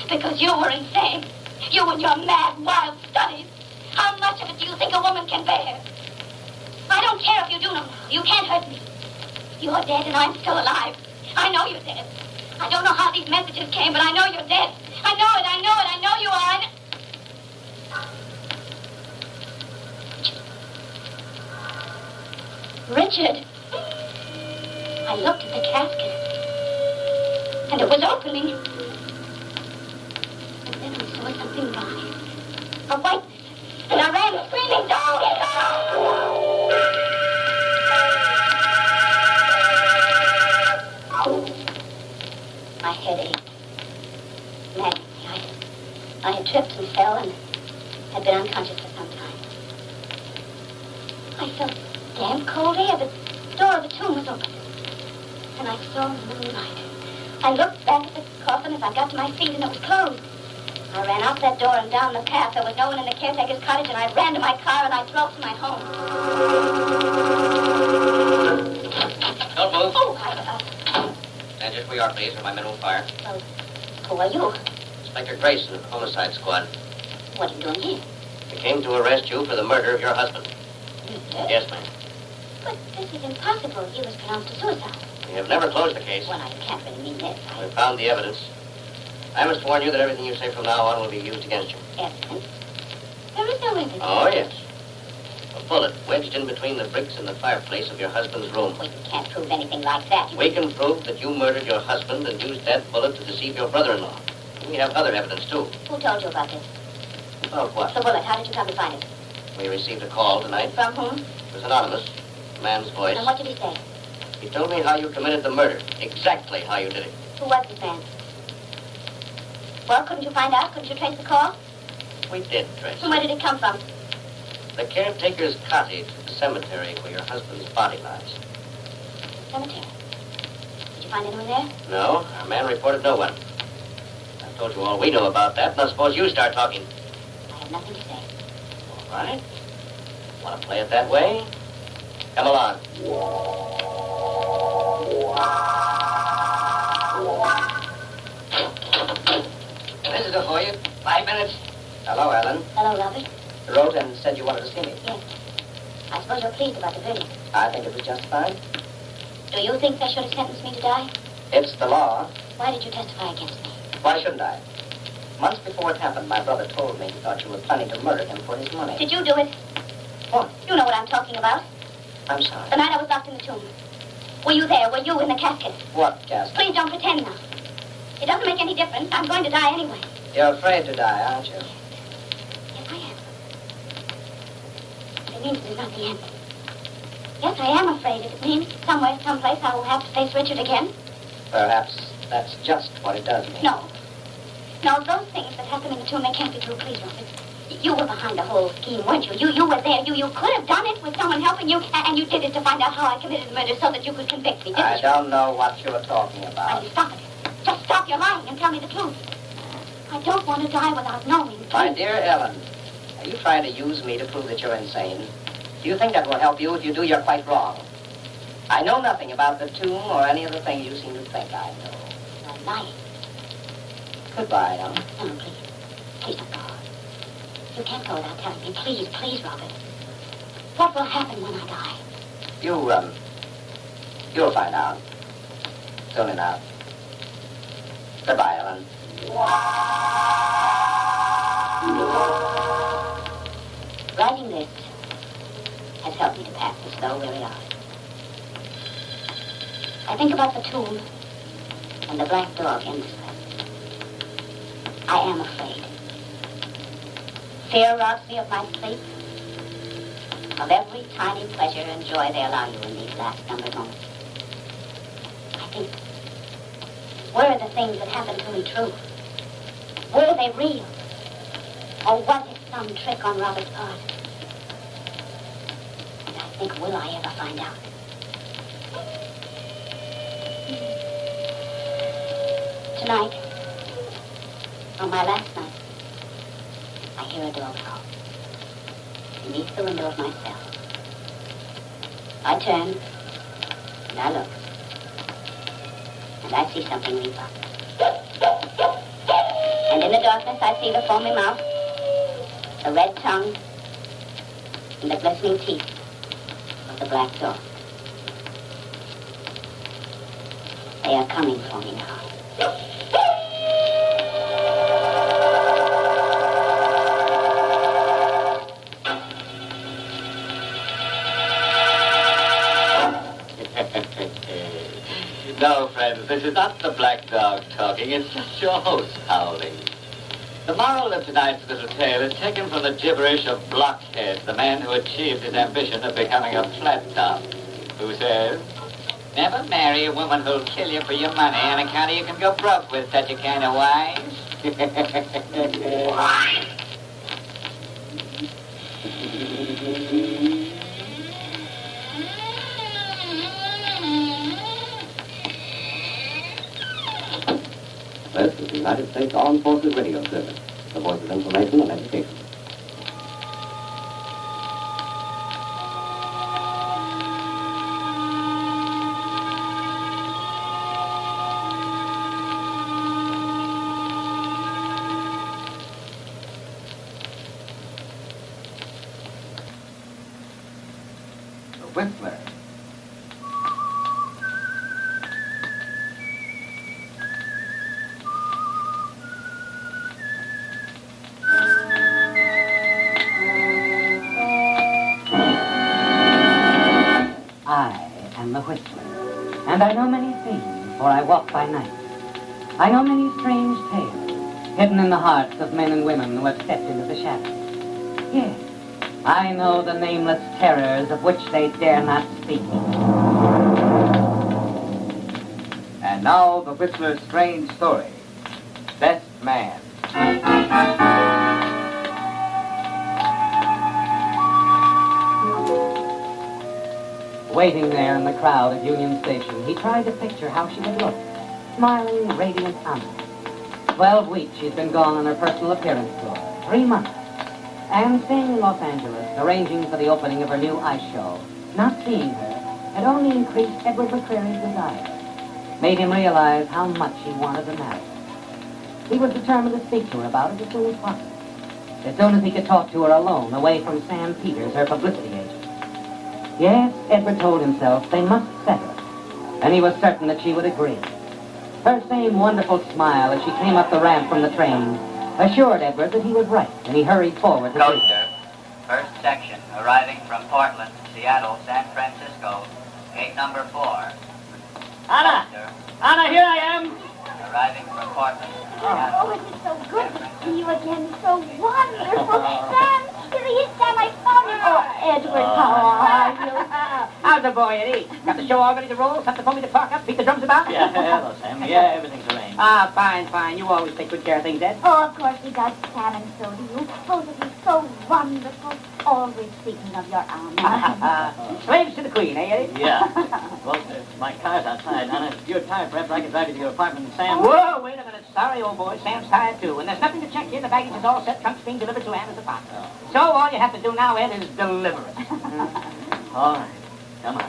S6: Because you were insane. You and your mad, wild studies. How much of it do you think a woman can bear? I don't care if you do know now. You can't hurt me. You're dead and I'm still alive. I know you're dead. I don't know how these messages came, but I know you're dead. I know it, I know it, I know you are. Richard. I looked at the casket. And it was opening. And then I saw something rise. A whiteness. And I ran screaming, "Don't get out!" My head ached. Maddeningly, I had tripped and fell and had been unconscious for some time. I felt damp, cold air. The door of the tomb was open. And I saw the moonlight. I looked back at the coffin as I got to my feet, and it was closed. I ran out that door and down the path. There was no one in the caretaker's cottage, and I ran to my car and I drove to my home.
S8: Don't move.
S6: Oh,
S8: Stand just where you are, please, or my men will fire.
S6: who are you?
S8: Inspector Grayson of the Homicide Squad.
S6: What are you doing here?
S8: We came to arrest you for the murder of your husband. Yes, ma'am.
S6: But this is impossible. He was pronounced a suicide.
S8: We have never closed the case.
S6: Well, I can't really mean this.
S8: We found the evidence. I must warn you that everything you say from now on will be used against you.
S6: Evidence? There is no evidence.
S8: Oh, yes. A bullet wedged in between the bricks in the fireplace of your husband's room.
S6: Well, you can't prove anything like that.
S8: We can prove that you murdered your husband and used that bullet to deceive your brother-in-law. We have other evidence, too.
S6: Who told you about this?
S8: About what?
S6: The bullet. How did you come to find it?
S8: We received a call tonight.
S6: From whom?
S8: It was anonymous. A man's voice.
S6: And what did he say?
S8: He told me how you committed the murder. Exactly how you did it.
S6: Who was this man? Well, couldn't you find out? Couldn't you trace the call?
S8: We did, Trace.
S6: And where did it come from?
S8: The caretaker's cottage at the cemetery where your husband's body lies.
S6: Cemetery. Did you find anyone there?
S8: No, our man reported no one. I've told you all we know about that. Now suppose you start talking.
S6: I have nothing to say.
S8: All right. Want to play it that way? Come along.
S14: Visitor for you. 5 minutes.
S8: Hello, Alan.
S6: Hello, Robert.
S13: Wrote and said you wanted to see me.
S6: Yes. I suppose you're pleased about the verdict.
S13: I think it was justified.
S6: Do you think they should have sentenced me to die?
S13: It's the law.
S6: Why did you testify against me?
S13: Why shouldn't I? Months before it happened, my brother told me he thought you were planning to murder him for his money.
S6: Did you do it?
S13: What?
S6: You know what I'm talking about.
S13: I'm sorry.
S6: The night I was locked in the tomb. Were you there? Were you in the casket?
S13: What, Cassie?
S6: Please don't pretend now. It doesn't make any difference. I'm going to die anyway.
S13: You're afraid to die, aren't you?
S6: Yes, I am. It means it's not the end. Yes, I am afraid. It means somewhere, someplace, I will have to face Richard again.
S13: Perhaps that's just what it does mean.
S6: No. No, those things that happened in the tomb, they can't be true. Please, Robert. You were behind the whole scheme, weren't you? You were there. You could have done it with someone helping you, and you did it to find out how I committed the murder so that you could convict me, didn't
S13: I
S6: you?
S13: don't know what you're talking about.
S6: Now, stop it. Just stop your lying and tell me the truth. I don't want to die without knowing.
S13: My dear Ellen, are you trying to use me to prove that you're insane? Do you think that will help you? If you do, you're quite wrong. I know nothing about the tomb or any of the things you seem to think I know.
S6: You're lying.
S13: Goodbye, Ellen.
S6: No, please. Please don't go. You can't go without telling me. Please, please, Robert. What will happen when I die?
S13: You'll find out. Soon enough. Goodbye, Ellen.
S6: Writing this has helped me to pass the slow, weary hours. I think about the tomb and the black dog endlessly. I am afraid. Fear robs me of my sleep, of every tiny pleasure and joy they allow you in these last numbered moments. I think, were the things that happened to me true? Were they real? Or was it some trick on Robert's part? And I think, will I ever find out? Tonight, on my last night, I hear a doorbell beneath the window of my cell. I turn, and I look, and I see something leap up. And in the darkness, I see the foamy mouth, the red tongue, and the glistening teeth of the black dog. They are coming for me now.
S1: No, friends, this is not the black dog talking. It's just your host howling. The moral of tonight's little tale is taken from the gibberish of Blockhead, the man who achieved his ambition of becoming a flat top, who says, "Never marry a woman who'll kill you for your money on account of you can go broke with such a kind of wife."
S12: This is the United States Armed Forces Radio Service, the voice of information and education.
S8: The Whistler.
S11: I am the Whistler, and I know many things, for I walk by night. I know many strange tales, hidden in the hearts of men and women who have stepped into the shadows. Yes, I know the nameless terrors of which they dare not speak.
S8: And now, the Whistler's strange story. Best Man.
S11: Waiting there in the crowd at Union Station, he tried to picture how she would look, smiling, radiant, honest. 12 weeks she'd been gone on her personal appearance tour, 3 months. And staying in Los Angeles, arranging for the opening of her new ice show, not seeing her had only increased Edward McCreary's desire, made him realize how much he wanted to marry her. He was determined to speak to her about it as soon as possible.
S9: as soon as he could talk to her alone, away from Sam Peters, her publicity agent. Yes, Edward told himself they must settle, and he was certain that she would agree. Her same wonderful smile as she came up the ramp from the train assured Edward that he was right, and he hurried forward to greet her.
S10: Coaster, first section, arriving from Portland, Seattle, San Francisco, gate number 4.
S7: Anna!
S10: Coaster,
S7: Anna, here I am!
S10: arriving from Portland, Seattle.
S5: Oh, it is so good to see you again. So wonderful. Sam, here he is, Sam. I found him. Oh, Edward, how are you?
S7: How's the boy, Eddie? Got the show all ready to roll? Something for me to park up, beat the drums about?
S14: Yeah, hello, Sam. Yeah, everything's arranged.
S7: Ah, fine, fine. You always take good care of things, Ed.
S5: Oh, of course he does, Sam, and so do you. Both of you so wonderful. Always thinking of your aunt.
S7: Slaves to the queen, eh, Eddie?
S14: Yeah. Well, my car's outside. Anna, if you're tired, perhaps I could drive you to your apartment, and Sam...
S7: Whoa, wait a minute. Sorry, old boy. Sam's tired, too. And there's nothing to check here. The baggage is all set. Trunk's being delivered to Anna's apartment. So all you have to do now, Ed, is deliver it.
S14: All right. Come on.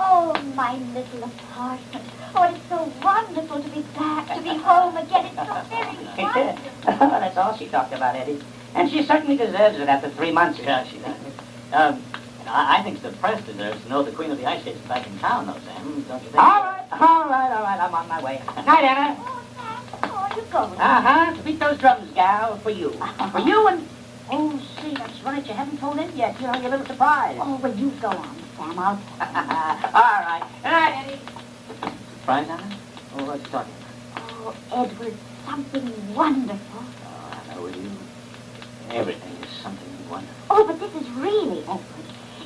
S5: Oh, my little apartment. Oh, it's so wonderful to be back, to be home again. It's so very wonderful.
S7: That's all she talked about, Eddie. And she certainly deserves it after 3 months.
S14: Yeah, she does. I think the press deserves to know the Queen of the Ice Skates is back in town, though, Sam. Don't you think?
S7: All right. I'm on my way. Night, Anna.
S5: Oh, you go.
S7: Uh-huh. To beat those drums, gal, for you. For you and... Oh, see, that's right. You haven't told him yet. You're a little surprised.
S5: Oh, well, you go on, Sam. I'll...
S7: All right. Good night, Eddie.
S14: Surprise, Anna? Oh, what are you talking about?
S5: Oh, Edward, something wonderful.
S14: Oh, I know with you. Everything is something wonderful.
S5: Oh, but this is really, Edward.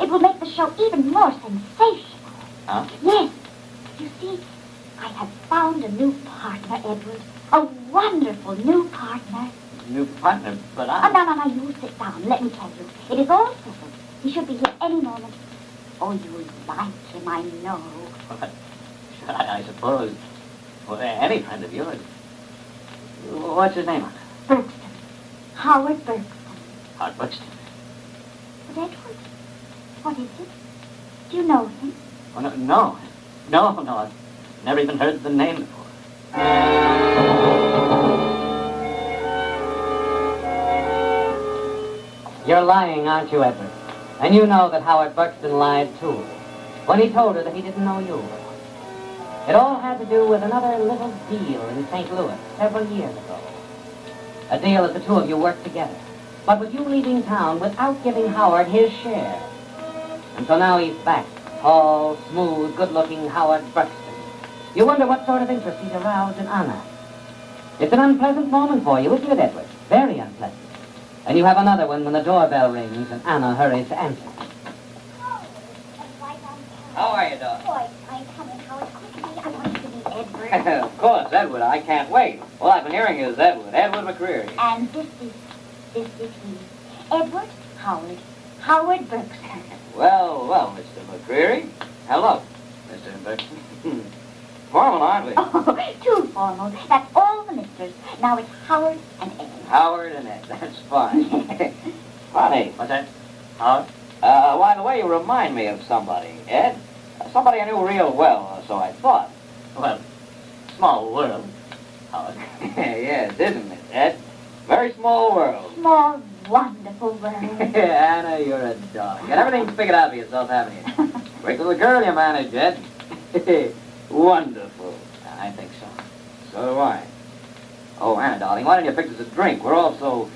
S5: It will make the show even more sensational.
S14: Huh?
S5: Yes. You see, I have found a new partner, Edward. A wonderful new partner.
S14: New partner, but
S5: Oh, no, you sit down. Let me tell you. It is all settled. He should be here any moment. Oh, you like him, I know.
S14: I suppose. Well, any friend of yours. What's his name?
S5: Bergston. Howard Bergston.
S14: Howard Buxton.
S5: But Edward, what is it? Do you know him?
S14: Oh, no. I've never even heard the name before.
S9: You're lying, aren't you, Edward? And you know that Howard Buxton lied, too, when he told her that he didn't know you. It all had to do with another little deal in St. Louis several years ago. A deal that the two of you worked together, but with you leaving town without giving Howard his share. And so now he's back, tall, smooth, good-looking Howard Buxton. You wonder what sort of interest he's aroused in Anna. It's an unpleasant moment for you, isn't it, Edward? Very unpleasant. And you have another one when the doorbell rings and Anna hurries to answer.
S14: How are you, Doc?
S5: Boy, I'm coming, Howard. Quickly, I want you to meet Edward.
S14: Of course, Edward. I can't wait. All I've been hearing is Edward McCreary.
S5: And this is he. Edward Howard Bergston.
S14: Well, Mr. McCreary. Hello, Mr. Buxton. Formal, aren't we?
S5: Oh, too formal. That's all the misters. Now it's Howard and Ed.
S14: Howard and Ed. That's fine. Funny. What's that? Howard? Why, the way you remind me of somebody, Ed. Somebody I knew real well, so I thought. Well, small world, Howard. Yes, isn't it, Ed? Very small world.
S5: Small, wonderful world.
S14: Anna, you're a dog. Got everything figured out for yourself, haven't you? Great little girl you managed, Ed. Wonderful. I think so. So do I. Oh, Anna, darling, why don't you fix us a drink? We're all so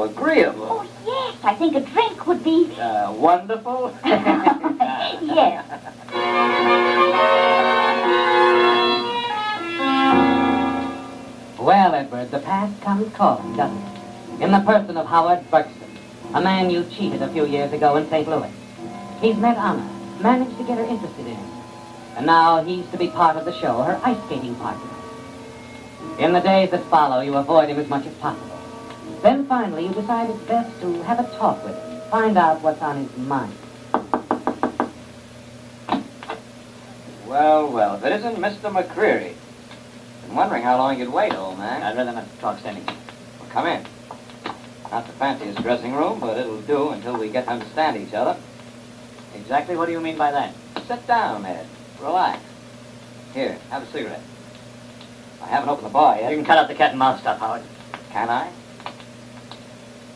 S14: agreeable.
S5: Oh, yes, I think a drink would be...
S14: Wonderful?
S5: Yes.
S9: Well, Edward, the past comes calling, doesn't it? In the person of Howard Buxton, a man you cheated a few years ago in St. Louis. He's met Anna, managed to get her interested in him. And now he's to be part of the show, her ice skating partner. In the days that follow, you avoid him as much as possible. Then finally, you decide it's best to have a talk with him, find out what's on his mind.
S14: Well, if it isn't Mr. McCreary. Been wondering how long you'd wait, old man. I'd rather not talk standing. Well, come in. Not the fanciest dressing room, but it'll do until we get to understand each other. Exactly what do you mean by that?
S3: Sit down, Ed. Relax. Here, have a cigarette. I haven't opened the bar yet.
S14: You can cut out the cat and mouse stuff, Howard.
S3: Can I?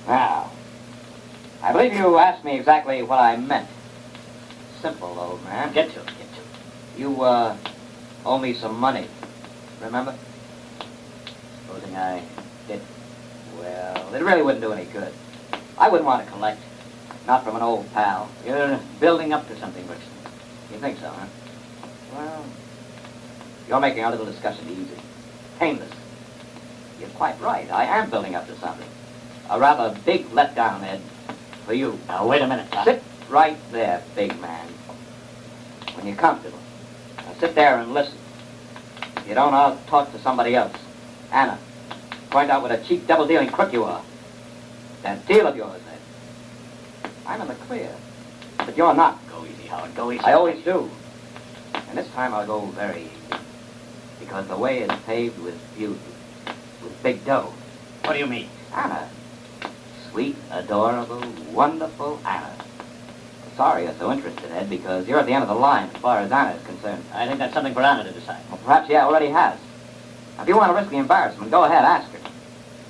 S3: Now, I believe you asked me exactly what I meant. Simple, old man.
S14: Get to it.
S3: You, owe me some money. Remember?
S14: Supposing I did.
S3: Well, it really wouldn't do any good. I wouldn't want to collect. Not from an old pal.
S14: You're building up to something, Brixton.
S3: You think so, huh? Well, you're making our little discussion easy. Painless. You're quite right. I am building up to something. A rather big letdown, Ed. For you.
S14: Now, wait a minute.
S3: Sit right there, big man. When you're comfortable. Now, sit there and listen. If you don't, I'll talk to somebody else. Anna, point out what a cheap, double-dealing crook you are. That deal of yours, Ed. I'm in the clear. But you're not.
S14: Go easy, Howard. Go easy.
S3: I always do. And this time I'll go very easy. Because the way is paved with beauty. With big dough.
S14: What do you mean?
S3: Anna. Sweet, adorable, wonderful Anna. Sorry you're so interested, Ed, because you're at the end of the line as far as Anna is concerned.
S14: I think that's something for Anna to decide.
S3: Well, perhaps she already has. Now, if you want to risk the embarrassment, go ahead, ask her.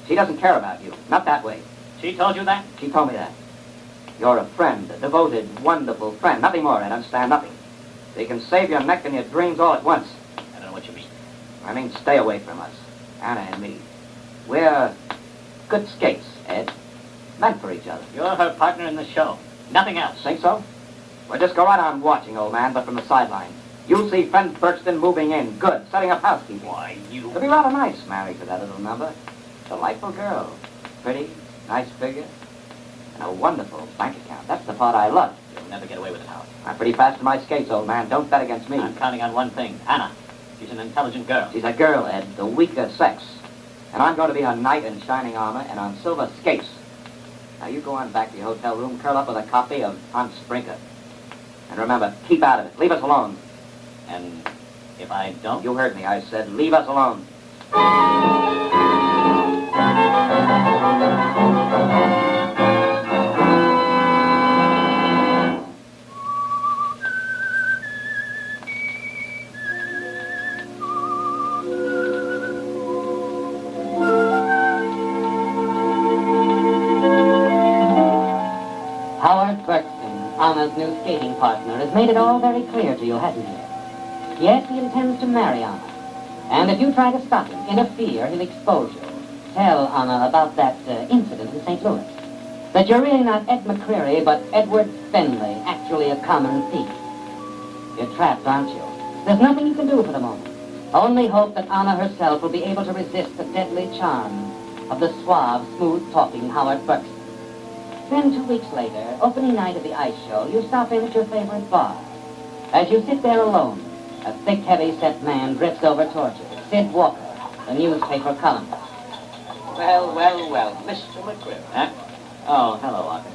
S3: She doesn't care about you. Not that way.
S14: She told you that?
S3: She told me that. You're a friend, a devoted, wonderful friend. Nothing more, Ed. Understand? Nothing. So you can save your neck and your dreams all at once.
S14: I don't know what you mean.
S3: I mean, stay away from us. Anna and me. We're good skates, Ed. Meant for each other.
S14: You're her partner in the show. Nothing else.
S3: Think so? Well, just go right on watching, old man, but from the sideline. You'll see friend Berkston moving in. Good. Setting up housekeeping.
S14: Why, you...
S3: It'll be rather nice, married to that little number. Delightful girl. Pretty, nice figure, and a wonderful bank account. That's the part I love.
S14: You'll never get away with it, Howard.
S3: I'm pretty fast in my skates, old man. Don't bet against me.
S14: I'm counting on one thing. Anna. She's an intelligent girl.
S3: She's a girl, Ed. The weaker sex. And I'm going to be her knight in shining armor and on silver skates. Now, you go on back to your hotel room, curl up with a copy of Hans Sprinker. And remember, keep out of it. Leave us alone.
S14: And if I don't?
S3: You heard me. I said, leave us alone.
S11: Howard Berkston, Anna's new skating partner, has made it all very clear to you, hasn't he? Yes, he intends to marry Anna. And if you try to stop him, interfere, he'll expose you. Tell Anna about that incident in St. Louis. That you're really not Ed McCreary, but Edward Fenley, actually a common thief. You're trapped, aren't you? There's nothing you can do for the moment. Only hope that Anna herself will be able to resist the deadly charm of the suave, smooth-talking Howard Berkston. Then 2 weeks later, opening night of the ice show, you stop in at your favorite bar. As you sit there alone, a thick, heavy-set man drifts over towards you. Sid Walker, the newspaper columnist.
S14: Well, Mr. McCreary. Huh? Oh, hello, Walker.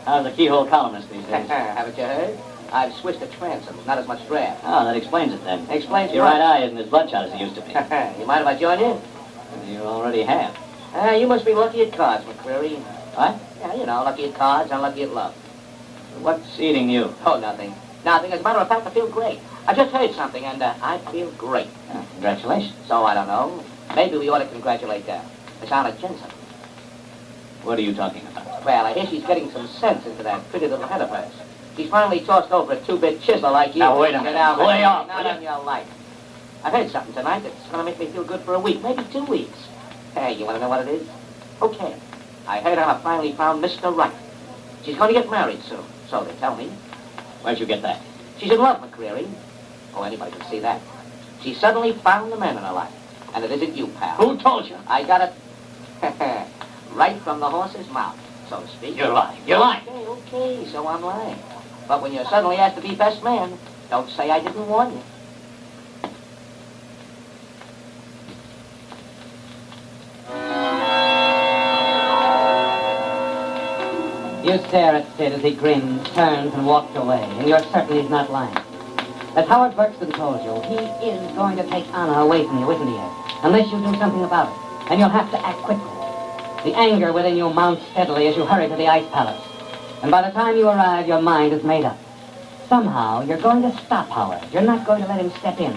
S14: How's the keyhole columnist these days?
S3: Haven't you heard? I've switched to transom. Not as much draft.
S14: Oh, that explains it then.
S3: Explains
S14: Your
S3: what?
S14: right eye isn't as bloodshot as it used to be.
S3: You mind if I join you?
S14: You already have.
S3: You must be lucky at cards, McCreary.
S14: What?
S3: Yeah, you know, lucky at cards, unlucky at love.
S14: What's eating you?
S3: Oh, nothing. Nothing. As a matter of fact, I feel great. I just heard something, and I feel great.
S14: Congratulations.
S3: So, I don't know. Maybe we ought to congratulate Miss Anna Jensen.
S14: What are you talking about?
S3: Well, I hear she's getting some sense into that pretty little head of hers. She's finally tossed over a two-bit chisel like you.
S14: Now, wait a minute. Lay off,
S3: Not
S14: will
S3: on your life. I've heard something tonight that's going to make me feel good for a week, maybe 2 weeks. Hey, you want to know what it is? Okay. I heard Anna finally found Mr. Right. She's going to get married soon, so they tell me.
S14: Where'd you get that?
S3: She's in love, McCreary. Oh, anybody can see that. She suddenly found the man in her life. And it isn't you, pal.
S14: Who told you?
S3: I got it right from the horse's mouth, so to speak.
S14: You're lying. You're lying.
S3: Okay, so I'm lying. But when you're suddenly asked to be best man, don't say I didn't warn you.
S11: You stare at Sid as he grins, turns, and walks away, and you're certain he's not lying. As Howard Berkston told you, he is going to take Anna away from you, isn't he, Ed? Unless you do something about it. And you'll have to act quickly. The anger within you mounts steadily as you hurry to the Ice Palace. And by the time you arrive, your mind is made up.
S9: Somehow, you're going to stop Howard. You're not going to let him step in,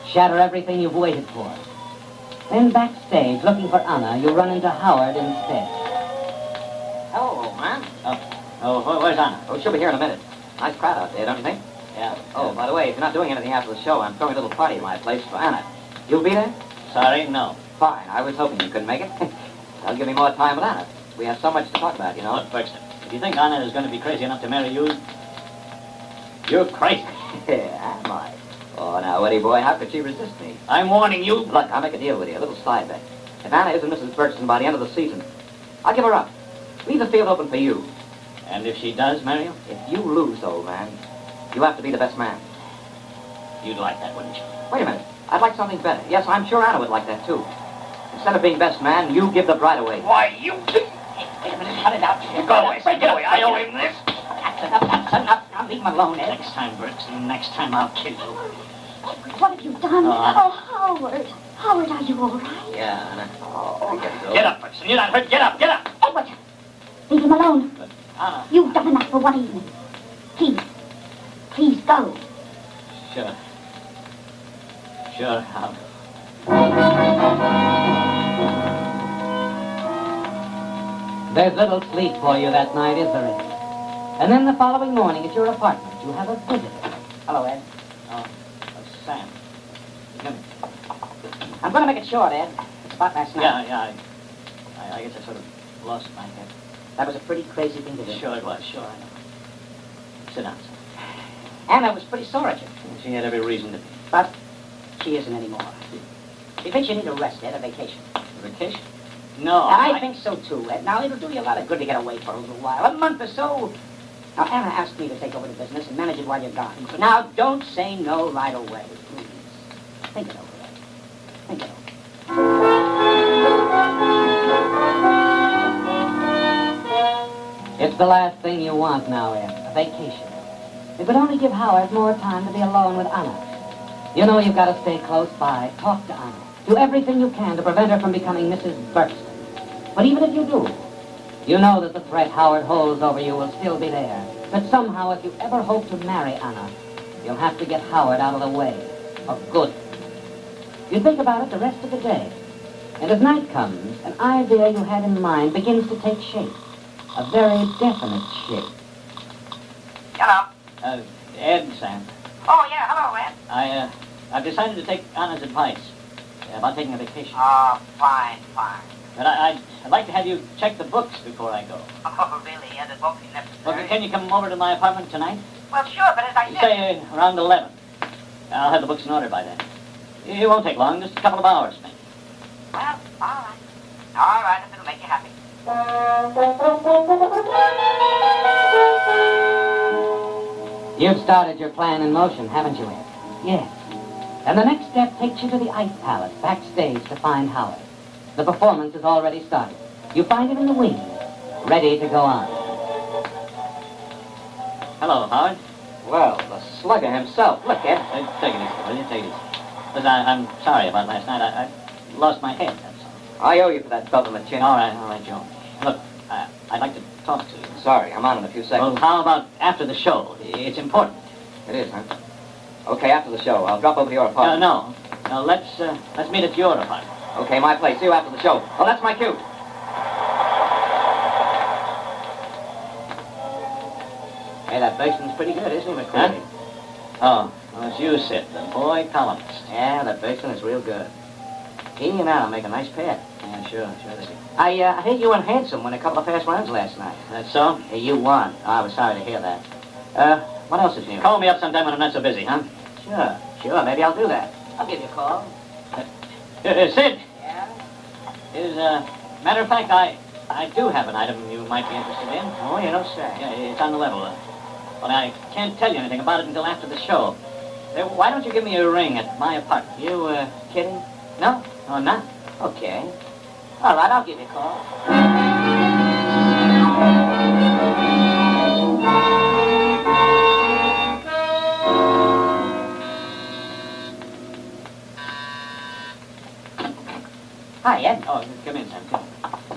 S9: shatter everything you've waited for. Then backstage, looking for Anna, you run into Howard instead.
S3: Hello, old man. Where's Anna? Oh, she'll be here in a minute. Nice crowd out there, don't you think? Yeah. Oh, by the way, if you're not doing anything after the show, I'm throwing a little party at my place for Anna. You'll be there? Sorry, no. Fine. I was hoping you couldn't make it. That'll give me more time with Anna. We have so much to talk about, you know.
S14: Look, Bergson, if you think Anna is going to be crazy enough to marry you, you're crazy.
S3: Yeah, am I? Oh, now, Eddie boy, how could she resist me?
S14: I'm warning you.
S3: Look, I'll make a deal with you, a little side bet. If Anna isn't Mrs. Bergson by the end of the season, I'll give her up. Leave the field open for you.
S14: And if she does marry you?
S3: If you lose, old man, you have to be the best man.
S14: You'd like that, wouldn't you?
S3: Wait a minute. I'd like something better. Yes, I'm sure Anna would like that, too. Instead of being best man, you give the bride away.
S14: Why, you... Wait a minute, cut it out. Go away, get away. I owe him this.
S7: That's enough. Now leave him alone, Ed.
S14: Next time, Bergson, next time I'll kill you.
S5: What have you done? Oh, Howard. Howard, are you all right?
S3: Yeah, Anna. Oh, I guess so.
S14: Get up, Bergson. You're not hurt. Get up, get up.
S5: Edward, leave him alone.
S14: But, Anna...
S5: You've done enough for one evening. Please go.
S14: Sure. Sure, Howard.
S9: There's little sleep for you that night, is there? And then the following morning at your apartment, you have a visitor.
S7: Hello, Ed.
S14: Oh, that's Sam. Come here.
S7: I'm going to make it short, Ed. It's about last night.
S14: Yeah. I guess I sort of lost my head.
S7: That was a pretty crazy thing to do.
S14: Sure it was, sure, I know. Sit down, son.
S7: Anna was pretty sore at you.
S14: She had every reason to be.
S7: But she isn't anymore. She thinks you need a rest, Ed, a vacation.
S14: A vacation? No,
S7: I think so, too, Ed. Now, it'll do you a lot of good to get away for a little while. A month or so. Now, Anna asked me to take over the business and manage it while you're gone. Now, don't say no right away, please. Think it over, Ed. Think it over.
S9: It's the last thing you want now, Ed, a vacation. It would only give Howard more time to be alone with Anna. You know you've got to stay close by, talk to Anna. Do everything you can to prevent her from becoming Mrs. Bergson. But even if you do, you know that the threat Howard holds over you will still be there. That somehow, if you ever hope to marry Anna, you'll have to get Howard out of the way. For good. You think about it the rest of the day. And as night comes, an idea you had in mind begins to take shape. A very definite shape.
S14: Hello. Ed, Sam.
S7: Oh, yeah, hello, Ed.
S14: I've decided to take Anna's advice about taking a vacation.
S7: Oh, fine.
S14: But I'd like to have you check the books before I go.
S7: Oh, really, Ed? It won't be necessary.
S14: Well, can you come over to my apartment tonight?
S7: Well, sure, but as I said...
S14: Say around 11. I'll have the books in order by then. It won't take long, just a couple of hours, maybe.
S7: Well, all right. All right, if it'll make you happy.
S9: You've started your plan in motion, haven't you, Ed? Yes. And the next step takes you to the Ice Palace, backstage, to find Howard. The performance has already started. You find him in the wings, ready to go on.
S14: Hello, Howard.
S3: Well, the slugger himself. Look, Ed.
S14: Take it easy, will you? Take it easy. Listen, I'm sorry about last night. I lost my head, that's all.
S3: I owe you for that belt on the chin.
S14: All right, Joe. Look, I'd like to talk to you.
S3: Sorry, I'm on in a few seconds.
S14: Well, how about after the show? It's important.
S3: It is, huh? Okay, after the show. I'll drop over to your apartment.
S14: No, let's meet at your apartment.
S3: Okay, my place. See you after the show. Oh, that's my cue.
S14: Hey, that Bergson's pretty good, isn't he, McCoy? Huh? Oh, well, it's you, Sid, the boy columnist.
S3: Yeah, that Bergson is real good.
S14: He and Anna make a nice pair. Yeah, sure they do.
S3: I heard you and Handsome won a couple of fast runs last night.
S14: That's so?
S3: Hey, you won. Oh, I was sorry to hear that. What else is new?
S14: Call me up sometime when I'm not so busy, huh?
S3: Sure. Maybe I'll do that.
S7: I'll give you a call.
S14: Sid.
S7: Yeah?
S14: Matter of fact, I do have an item you might be interested in.
S3: Oh, you don't say.
S14: Yeah, it's on the level. But I can't tell you anything about it until after the show. Why don't you give me a ring at my apartment?
S3: You, kidding?
S14: No, I'm not.
S3: Okay.
S7: All right, I'll give you a call. Hi, Ed.
S14: Oh, come in, Sam. Come.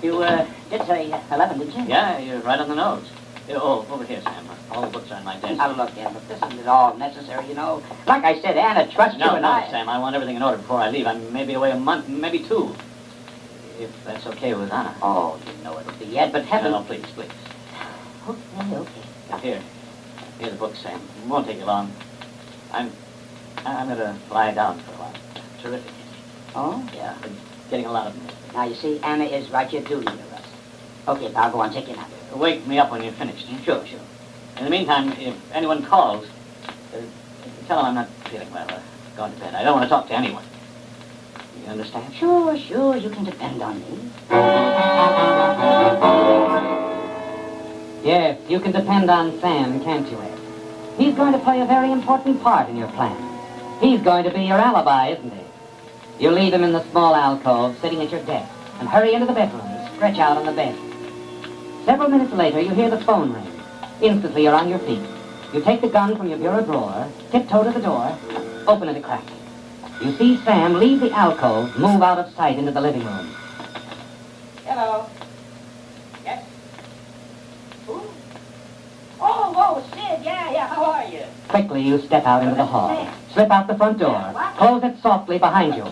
S7: You did say 11, didn't you?
S14: Yeah, you're right on the nose. Oh, over here, Sam. All the books are on my desk.
S7: Now, look, Ed, but this isn't at all necessary, you know. Like I said, Anna trusts you
S14: No,
S7: and
S14: no,
S7: I...
S14: Sam. I want everything in order before I leave. I may be away a month, maybe 2. If that's okay with Anna.
S7: Oh, you know it'll be, Ed, but heaven...
S14: No, please, please.
S7: Okay.
S14: Now, here are the books, Sam. It won't take you long. I'm going to lie down for a while. Terrific.
S7: Oh?
S14: Yeah, been getting a lot of them.
S7: Now, you see, Anna is right. You do need a rest. Okay, pal, go on, take your nap.
S14: Wake me up when you're finished.
S7: Sure.
S14: In the meantime, if anyone calls, tell them I'm not feeling well. Going to bed. I don't want to talk to anyone. You understand?
S7: Sure, you can depend on me.
S11: Yes, you can depend on Sam, can't you, Ed? He's going to play a very important part in your plan. He's going to be your alibi, isn't he? You leave him in the small alcove, sitting at your desk, and hurry into the bedroom and stretch out on the bed. Several minutes later, you hear the phone ring. Instantly, you're on your feet. You take the gun from your bureau drawer, tiptoe to the door, open it a crack. You see Sam leave the alcove, move out of sight into the living room.
S7: Hello. Yes? Who? Oh, Sid, yeah, how are you?
S11: Quickly, you step out into the hall. Slip out the front door. Close it softly behind you.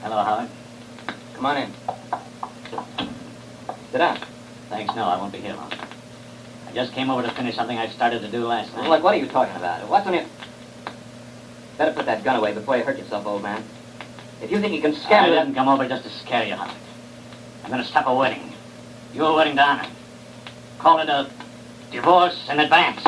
S14: Hello, Howard.
S12: Come on in. Sit down.
S14: Thanks, no, I won't be here long. I just came over to finish something I started to do last night.
S12: Look, what are you talking about? What's on your... Better put that gun away before you hurt yourself, old man. If you think you can scare
S14: I
S12: me...
S14: didn't come over just to scare you, Howard. I'm going to stop a wedding. Your wedding to Anna. Call it a divorce in advance.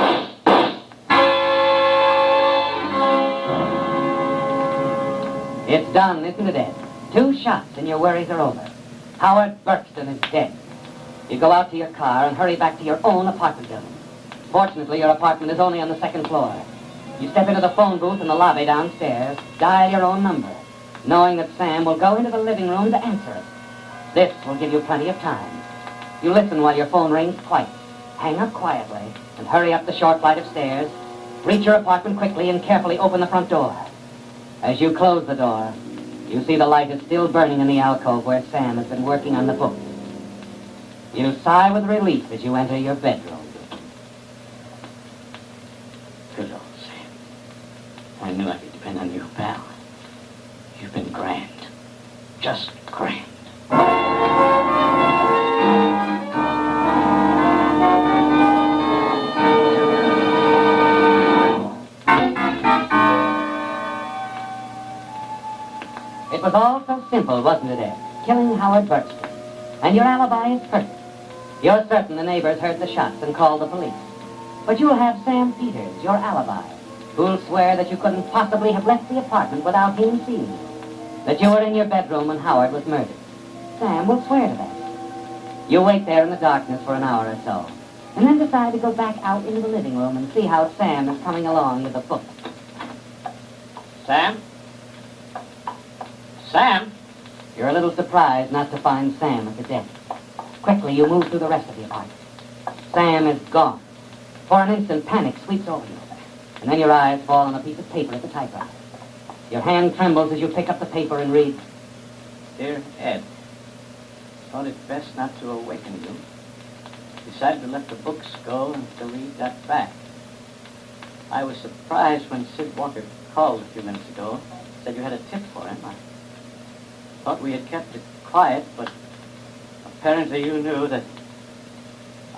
S11: It's done, isn't it, Ed? 2 shots and your worries are over. Howard Buxton is dead. You go out to your car and hurry back to your own apartment building. Fortunately, your apartment is only on the 2nd floor. You step into the phone booth in the lobby downstairs, dial your own number, knowing that Sam will go into the living room to answer it. This will give you plenty of time. You listen while your phone rings twice. Hang up quietly and hurry up the short flight of stairs. Reach your apartment quickly and carefully open the front door. As you close the door, you see the light is still burning in the alcove where Sam has been working on the book. You sigh with relief as you enter your bedroom.
S14: Good old Sam. I knew I could depend on you, pal. You've been grand. Just grand.
S11: It was all so simple, wasn't it, Ed? Killing Howard Buxton. And your alibi is perfect. You're certain the neighbors heard the shots and called the police. But you'll have Sam Peters, your alibi, who'll swear that you couldn't possibly have left the apartment without him seeing you. That you were in your bedroom when Howard was murdered. Sam will swear to that. You wait there in the darkness for an hour or so, and then decide to go back out into the living room and see how Sam is coming along with the book.
S14: Sam? Sam?
S11: You're a little surprised not to find Sam at the desk. Quickly, you move through the rest of the apartment. Sam is gone. For an instant, panic sweeps over you. And then your eyes fall on a piece of paper at the typewriter. Your hand trembles as you pick up the paper and read,
S14: Dear Ed, thought it best not to awaken you. Decided to let the books go until we got back. I was surprised when Sid Walker called a few minutes ago. Said you had a tip for him. I thought we had kept it quiet, but apparently you knew that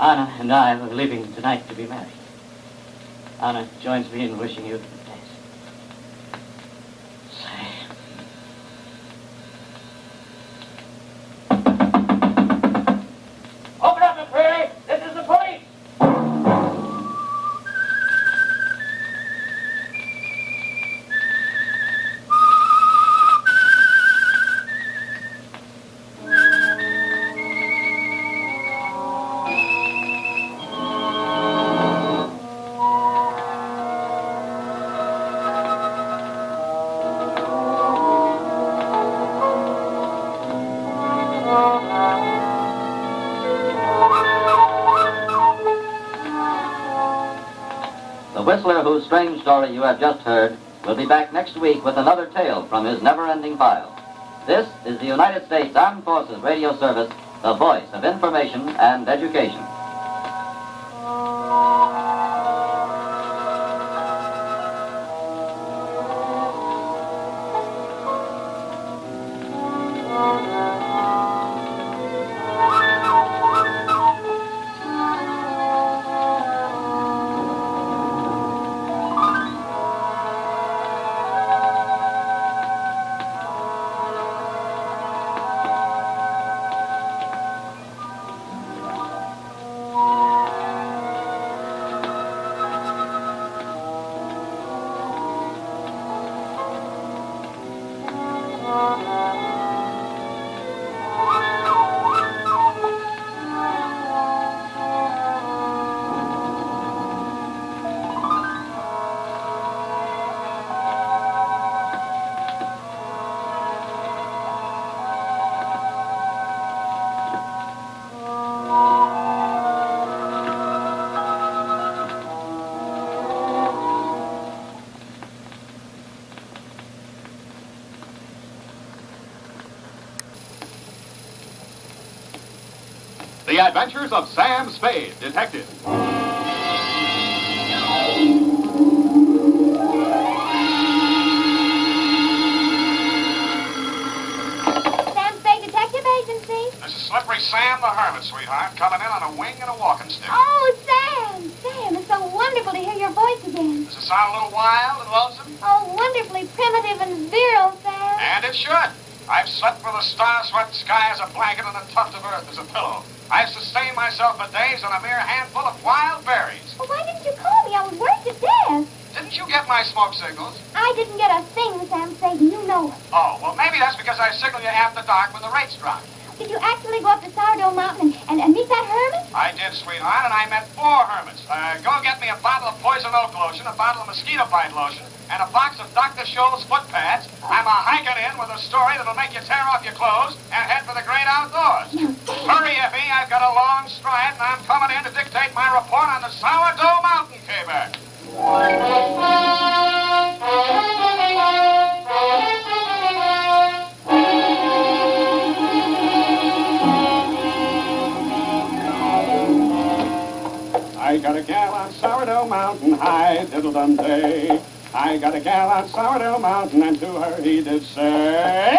S14: Anna and I were leaving tonight to be married. Anna joins me in wishing you the best. Sam.
S7: Open up, McCreary! This is the police!
S10: listener whose strange story you have just heard will be back next week with another tale from his never-ending file. This is the United States Armed Forces Radio Service, the voice of information and education.
S15: The Adventures of Sam Spade, Detective.
S6: Sam Spade Detective Agency?
S15: This is Slippery Sam the Hermit, sweetheart, coming in on a wing and a walking stick.
S6: Oh, Sam! Sam, it's so wonderful to hear your voice again.
S15: Does it sound a little wild and lonesome?
S6: Oh, wonderfully primitive and virile, Sam.
S15: And it should. I've slept with a star-swept sky as a blanket and a tuft of earth as a pillow. I've sustained myself for days on a mere handful of wild berries.
S6: Well, why didn't you call me? I was worried to death.
S15: Didn't you get my smoke signals?
S6: I didn't get a thing, Sam Spade, and you know it.
S15: Oh, well, maybe that's because I signaled you after dark when the rates dropped.
S6: Did you actually go up to Sourdough Mountain and meet that hermit?
S15: I did, sweetheart, and I met 4 hermits. Go get me a bottle of poison oak lotion, a bottle of mosquito bite lotion, and a box of Dr. Scholl's foot pads. I'm a hiking in with a story that'll make you tear off your clothes and head for the great outdoors. Hurry, Effie, I've got a long stride, and I'm coming in to dictate my report on the Sourdough Mountain caper. I got a gal on Sourdough Mountain, high diddle-dum-day. I got a gal on Sourdough Mountain, and to her he did say...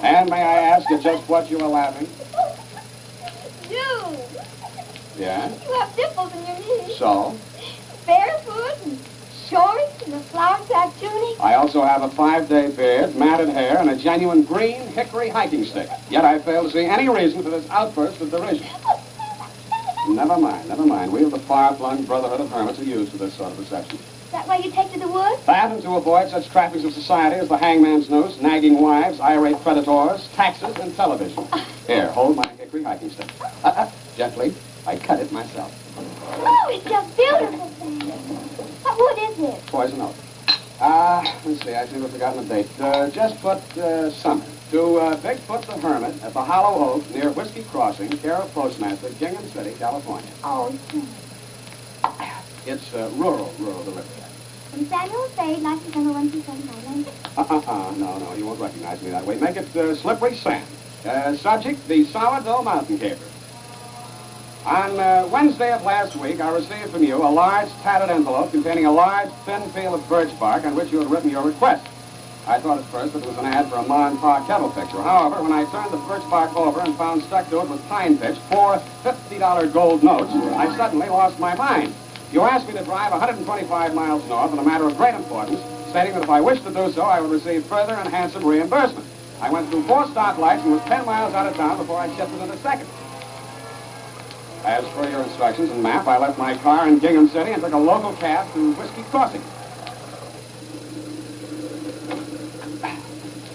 S15: And may I ask you just what you were laughing?
S6: You.
S15: Yeah?
S6: You have dimples in your knees.
S15: So?
S6: Barefoot and shorts and a flower-sack tunic.
S15: I also have a 5-day beard, matted hair, and a genuine green hickory hiking stick. Yet I fail to see any reason for this outburst of derision. Never mind. We of the far-flung Brotherhood of Hermits are used to this sort of reception.
S6: Is that why you take to the woods?
S15: That and to avoid such trappings of society as the hangman's noose, nagging wives, irate creditors, taxes, and television. Here, hold my hickory hiking stick. Gently. I cut it myself.
S6: Oh, it's just beautiful, Sam. What wood is it?
S15: Poison oak. Let's see, I seem to have forgotten the date. Just put summer. To Bigfoot the Hermit at the Hollow Oak near Whiskey Crossing, care of Postmaster, Gingham City, California.
S6: Oh, Sam.
S15: It's rural delivery.
S6: From Samuel Spade, license number 12759.
S15: No, you won't recognize me that way. Make it Slippery Sam. Subject, the Sourdough Mountain caper. On Wednesday of last week, I received from you a large tattered envelope containing a large thin peel of birch bark on which you had written your request. I thought at first that it was an ad for a Ma and Pa kettle picture. However, when I turned the birch bark over and found stuck to it with pine pitch 4 $50 gold notes, I suddenly lost my mind. You asked me to drive 125 miles north on a matter of great importance, stating that if I wished to do so, I would receive further and handsome reimbursement. I went through 4 stoplights and was 10 miles out of town before I shifted in a second. As per your instructions and map, I left my car in Gingham City and took a local cab to Whiskey Crossing.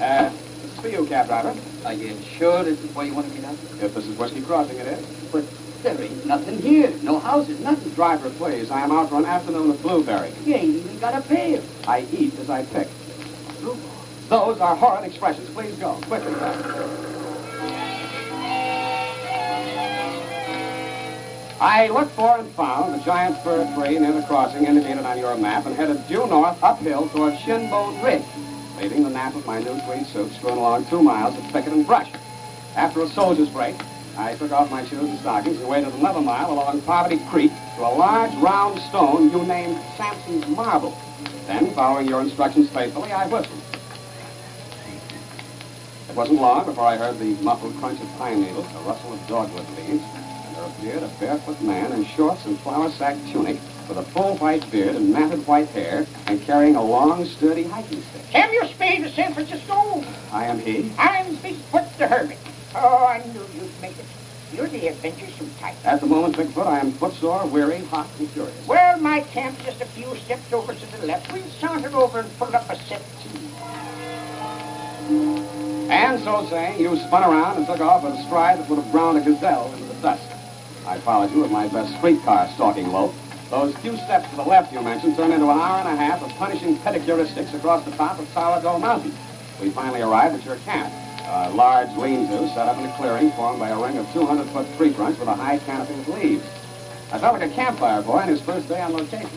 S15: This is for you, cab driver.
S16: Are you sure this is where you want to get out?
S15: If this is Whiskey Crossing, it is.
S16: But there ain't nothing here. No houses, nothing.
S15: Driver, please. I am out for an afternoon of blueberry.
S16: You ain't even got a pail.
S15: I eat as I pick. Those are horrid expressions. Please go. Quickly, driver. I looked for and found the giant fir tree near the crossing indicated on your map and headed due north uphill toward Shinbone Ridge, leaving the nap of my new tweed suit strewn along 2 miles of thicket and brush. After a soldier's break, I took off my shoes and stockings and waded another mile along Poverty Creek to a large round stone you named Samson's Marble. Then, following your instructions faithfully, I whistled. It wasn't long before I heard the muffled crunch of pine needles, the rustle of dogwood leaves, and there appeared a barefoot man in shorts and flour-sack tunic with a full white beard and matted white hair and carrying a long, sturdy hiking stick.
S17: Samuel Spade of San Francisco.
S15: I am he.
S17: I'm Bigfoot the Hermit. Oh, I knew you'd make it. You're the adventuresome type.
S15: At the moment, Bigfoot, I am footsore, weary, hot, and curious.
S17: Well, my camp's just a few steps over to the left. We'll saunter over and pull up a set of tea.
S15: And so saying, you spun around and took off at a stride that would have ground a gazelle into the dust. I followed you with my best streetcar stalking lope. Those few steps to the left you mentioned turned into an hour and a half of punishing pedicuristics across the top of Sourdough Mountain. We finally arrived at your camp. A large lean-to set up in a clearing formed by a ring of 200-foot tree trunks with a high canopy of leaves. I felt like a campfire boy on his first day on location.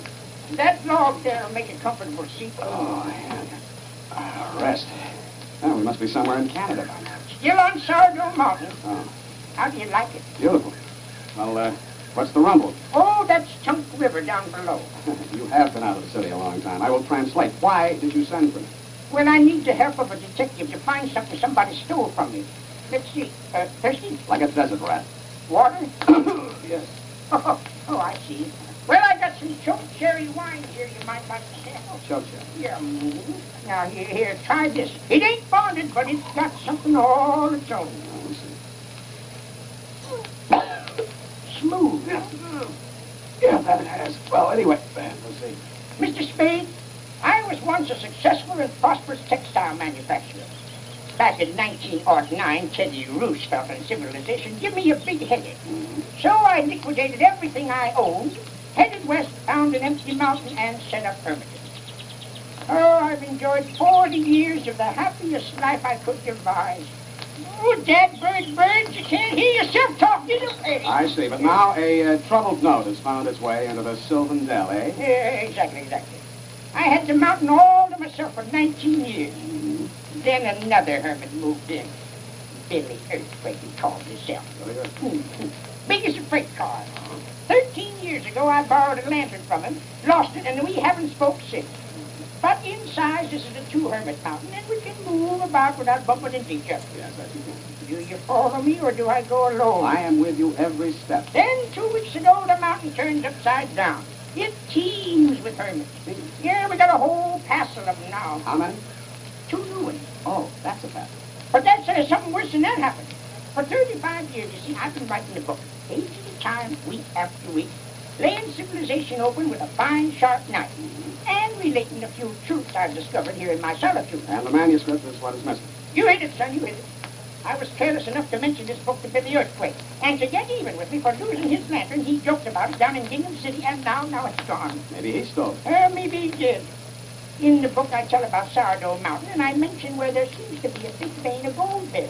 S17: That log there will make a comfortable seat.
S15: Oh, man. Rest. Oh, we must be somewhere in Canada by now.
S17: Still on Sourdough Mountain.
S15: Oh,
S17: How do you like it?
S15: beautiful. Well, what's the rumble?
S17: Oh, that's Chunk River down below.
S15: You have been out of the city a long time. I will translate. Why did you send for me?
S17: Well, I need the help of a detective to find something somebody stole from me. Let's see. Thirsty?
S15: Like a desert rat.
S17: Water?
S15: Yes.
S17: Oh, I see. Well, I got some choke cherry wine here you might like to sample.
S15: Choke cherry?
S17: Yeah. Now, here, try this. It ain't bonded, but it's got something all its own. Smooth.
S15: Yeah, that has. Well, anyway, let's see.
S17: Mr. Spade, I was once a successful and prosperous textile manufacturer. Back in 1909, Teddy Roosevelt and civilization gave me a big headache. So I liquidated everything I owned, headed west, found an empty mountain, and set up Hermitage. Oh, I've enjoyed 40 years of the happiest life I could devise. Oh, Dad, birds, you can't hear yourself talk, you know.
S15: I see, but now a troubled note has found its way into the Sylvan Dell, eh?
S17: Yeah, exactly. I had the mountain all to myself for 19 years. Then another hermit moved in. Billy Earthquake, he called himself. Big as a freight car. 13 years ago, I borrowed a lantern from him, lost it, and we haven't spoke since. But in size, this is a 2-hermit mountain, and we can move about without bumping into each other.
S15: Yes, I can.
S17: Do you follow me, or do I go alone?
S15: I am with you every step.
S17: Then 2 weeks ago, the mountain turned upside down. It teems with hermits. Yeah, we got a whole passel of them now.
S15: How many?
S17: 2 new ones.
S15: Oh, that's a fact.
S17: But that says something worse than that happened. For 35 years, you see, I've been writing a book, page at a time, week after week, laying civilization open with a fine, sharp knife, and relating a few truths I've discovered here in my solitude.
S15: And the manuscript is what is missing.
S17: You hit it, son, you hit it. I was careless enough to mention this book to Billy Earthquake, and to get even with me for losing his lantern, he joked about it down in Gingham City, and now it's gone.
S15: Maybe he stole it.
S17: Maybe he did. In the book, I tell about Sourdough Mountain, and I mention where there seems to be a big vein of gold there.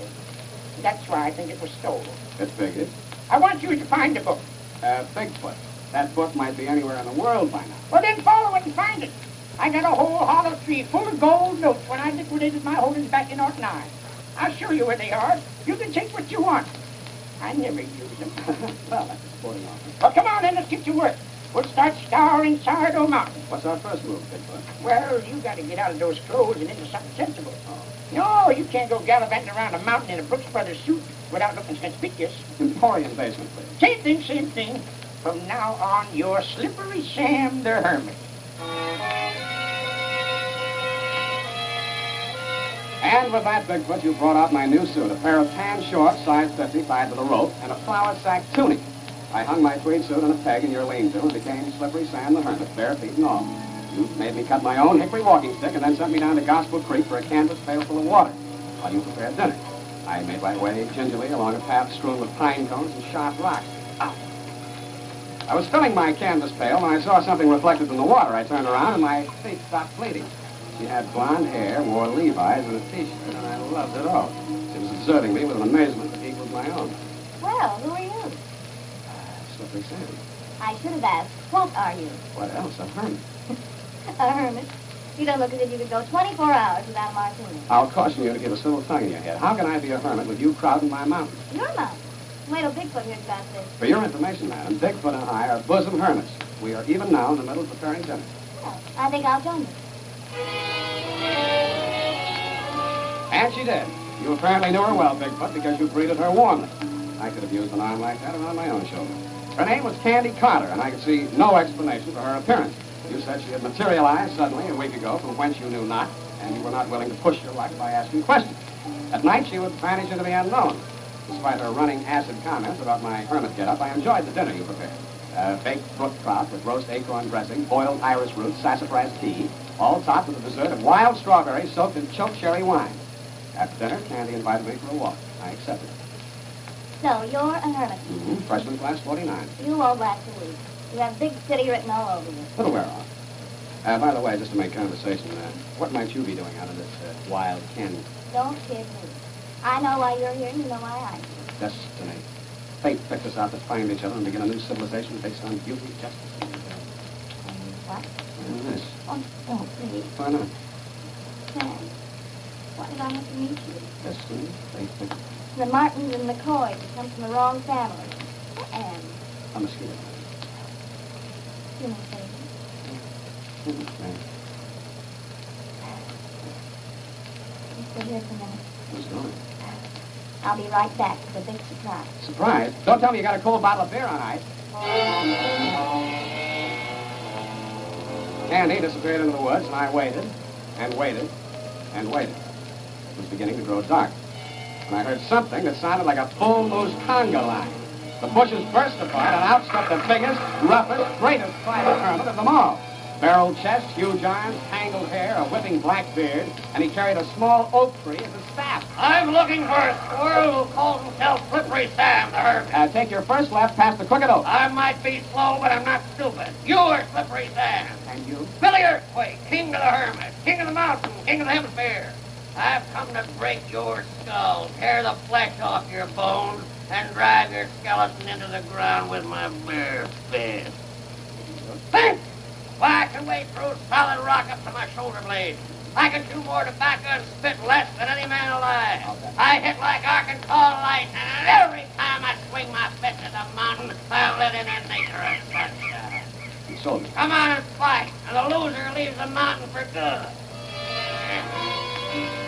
S17: That's why I think it was stolen.
S15: It figured.
S17: I want you to find the book.
S15: Bigfoot. That book might be anywhere in the world by now.
S17: Well, then follow it and find it. I got a whole hollow tree full of gold notes when I liquidated my holdings back in '09. I'll show you where they are. You can take what you want. I never use them.
S15: Well, that's a sporting offer.
S17: Well, come on, then, let's get to work. We'll start scouring Sourdough Mountain.
S15: What's our first move, Bigfoot?
S17: Well, you got to get out of those clothes and into something sensible. No, you can't go gallivanting around a mountain in a Brooks Brothers suit without looking conspicuous.
S15: Emporium basement, please.
S17: Same thing. From now on, you're Slippery Sam the Hermit.
S15: And with that, Bigfoot, you brought out my new suit, a pair of tan shorts, size 50, tied with a rope, and a flour sack tunic. I hung my tweed suit on a peg in your lean-to and became Slippery Sam the Hermit, bare feet and all. You made me cut my own hickory walking stick and then sent me down to Gospel Creek for a canvas pail full of water while you prepared dinner. I made my way gingerly along a path strewn with pine cones and sharp rocks. Ow. I was filling my canvas pail when I saw something reflected in the water. I turned around and my feet stopped bleeding. She had blonde hair, wore Levi's and a T-shirt, and I loved it all. She was observing me with an amazement that equaled my own.
S5: Well, who are you?
S15: So Slippery Sam.
S5: I should have asked, what are you?
S15: What else? A hermit.
S5: A hermit? You don't look as if you could go 24 hours without a martini.
S15: I'll caution you to get a civil tongue in your head. How can I be a hermit with you crowding my mountain?
S5: Your mountain. Wait till Bigfoot hears about this.
S15: For your information, madam, Bigfoot and I are bosom hermits. We are even now in the middle of preparing dinner.
S5: Well, I think I'll join you.
S15: And she did. You apparently knew her well, Bigfoot, because you greeted her warmly. I could have used an arm like that around my own shoulder. Her name was Candy Carter, and I could see no explanation for her appearance. You said she had materialized suddenly a week ago from whence you knew not, and you were not willing to push your luck by asking questions. At night, she would vanish into the unknown. Despite her running acid comments about my hermit get-up, I enjoyed the dinner you prepared. Baked brook trout with roast acorn dressing, boiled iris root, sassafras tea, all topped with a dessert of wild strawberries soaked in choke cherry wine. After dinner, Candy invited me for a walk. I accepted.
S5: So, you're a hermit.
S15: Mm-hmm. Freshman class 49.
S5: You won't last a week. You have big city written all over you.
S15: It'll wear off. By the way, just to make conversation, what might you be doing out of this wild candy?
S5: Don't kid me. I know why you're here, and you know why I'm here.
S15: Destiny. Fate picked us out to find each other and begin a new civilization based on beauty, justice, and
S5: what?
S15: And this.
S5: Oh, don't, please.
S15: Why not?
S5: Sam, why did I have to meet you?
S15: Destiny, fate picked us.
S5: The Martins and McCoys have come from the wrong family. And
S15: A mosquito.
S5: you know, baby.
S15: Right.
S5: You stay here for a minute.
S15: Who's going?
S5: I'll be right back with a big surprise.
S15: Surprise? Don't tell me you got a cold bottle of beer on ice. Candy disappeared into the woods, and I waited, and waited, and waited. It was beginning to grow dark. And I heard something that sounded like a full-moose conga line. The bushes burst apart, and out stepped the biggest, roughest, greatest private hermit of them all. Barreled chest, huge arms, tangled hair, a whipping black beard, and he carried a small oak tree as a staff.
S17: I'm looking for a squirrel who calls himself Slippery Sam the Hermit.
S15: Take your first left past the crooked oak.
S17: I might be slow, but I'm not stupid. You're Slippery Sam.
S15: And you?
S17: Billy Earthquake, king of the hermit, king of the mountain, king of the hemisphere. I've come to break your skull, tear the flesh off your bones, and drive your skeleton into the ground with my bare fist. Think! Why, I can wade through solid rock up to my shoulder blades. I can chew more tobacco and spit less than any man alive. Okay. I hit like Arkansas light, and every time I swing my fist at the mountain, I let in a nature of sunshine.
S15: Soldier.
S17: Come on and fight, and the loser leaves the mountain for good.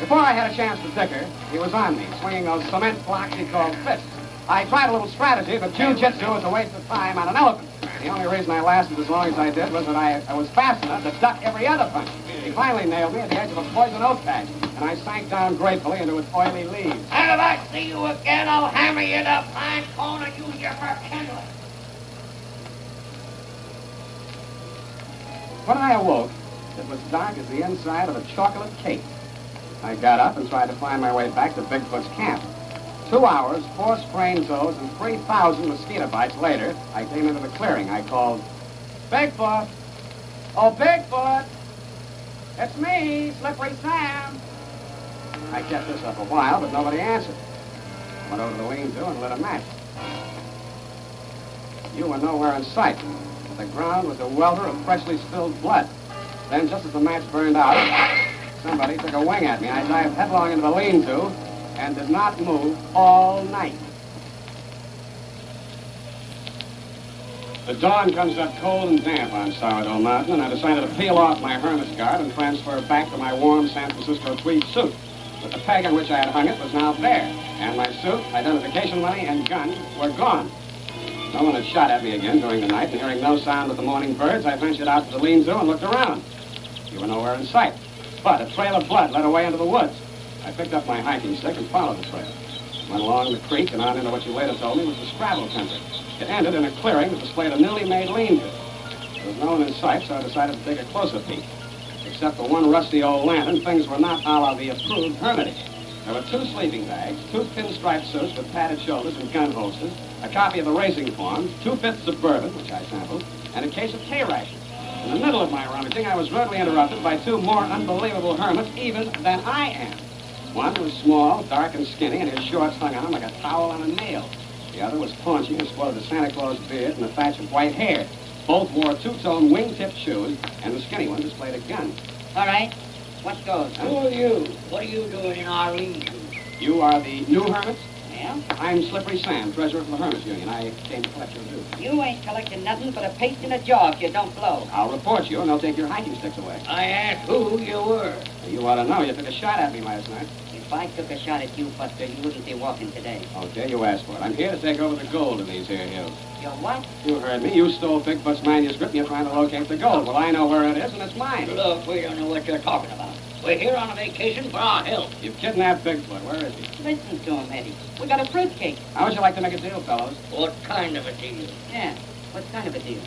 S15: Before I had a chance to dicker, he was on me, swinging those cement blocks he called fists. I tried a little strategy, but jiu-jitsu was a waste of time on an elephant. The only reason I lasted as long as I did was that I was fast enough to duck every other punch. He finally nailed me at the edge of a poison oak patch, and I sank down gratefully into its oily leaves.
S17: And if I see you again, I'll hammer you to a pine cone and use you for kindling.
S15: When I awoke, it was dark as the inside of a chocolate cake. I got up and tried to find my way back to Bigfoot's camp. 2 hours, 4 sprained toes, and 3,000 mosquito bites later, I came into the clearing. I called, Bigfoot! Oh, Bigfoot! It's me, Slippery Sam! I kept this up a while, but nobody answered. Went over to the lean-to and lit a match. You were nowhere in sight. The ground was a welter of freshly spilled blood. Then, just as the match burned out, somebody took a wing at me. I dived headlong into the lean-to and did not move all night. The dawn comes up cold and damp on Sourdough Mountain, and I decided to peel off my hermit's garb and transfer back to my warm San Francisco tweed suit. But the peg on which I had hung it was now bare, and my suit, identification money, and gun were gone. No one had shot at me again during the night, and hearing no sound of the morning birds, I ventured out to the lean-to and looked around. You were nowhere in sight, but a trail of blood led away into the woods. I picked up my hiking stick and followed the trail. Went along the creek and on into what you later told me was the Scrabble country. It ended in a clearing that displayed a newly made lean-to. There was no one in sight, so I decided to take a closer peek. Except for one rusty old lantern, things were not a la the approved hermitage. There were 2 sleeping bags, 2 pinstripe suits with padded shoulders and gun holsters, a copy of the racing forms, 2 fifths of bourbon, which I sampled, and a case of K-rations. In the middle of my rummaging, I was rudely interrupted by 2 more unbelievable hermits even than I am. One was small, dark, and skinny, and his shorts hung on him like a towel on a nail. The other was paunchy and sported a Santa Claus beard and a thatch of white hair. Both wore two-tone wing-tip shoes, and the skinny one displayed a gun.
S16: All right. What goes? Who are you? What are you doing in our lean-to?
S15: You are the new hermits?
S16: Yeah?
S15: I'm Slippery Sam, treasurer for the Hermits Union. I came to collect your due.
S16: You ain't collecting nothing but a paste in a jaw if you don't blow.
S15: I'll report you, and they'll take your hiking sticks away.
S16: I asked who you were.
S15: You ought to know. You took a shot at me last night.
S16: If I took a shot at you, Buster, you wouldn't be walking today.
S15: Okay, you asked for it. I'm here to take over the gold in these here hills.
S16: Your what?
S15: You heard me. You stole Bigfoot's manuscript, and you're trying to locate the gold. Well, I know where it is, and it's mine.
S16: Look, we don't know what you're talking about. We're here on a vacation for our health.
S15: You've kidnapped Bigfoot. Where is he?
S16: Listen to him, Eddie. We got a fruitcake.
S15: How would you like to make a deal, fellows?
S16: What kind of a deal? Yeah, what kind of a deal?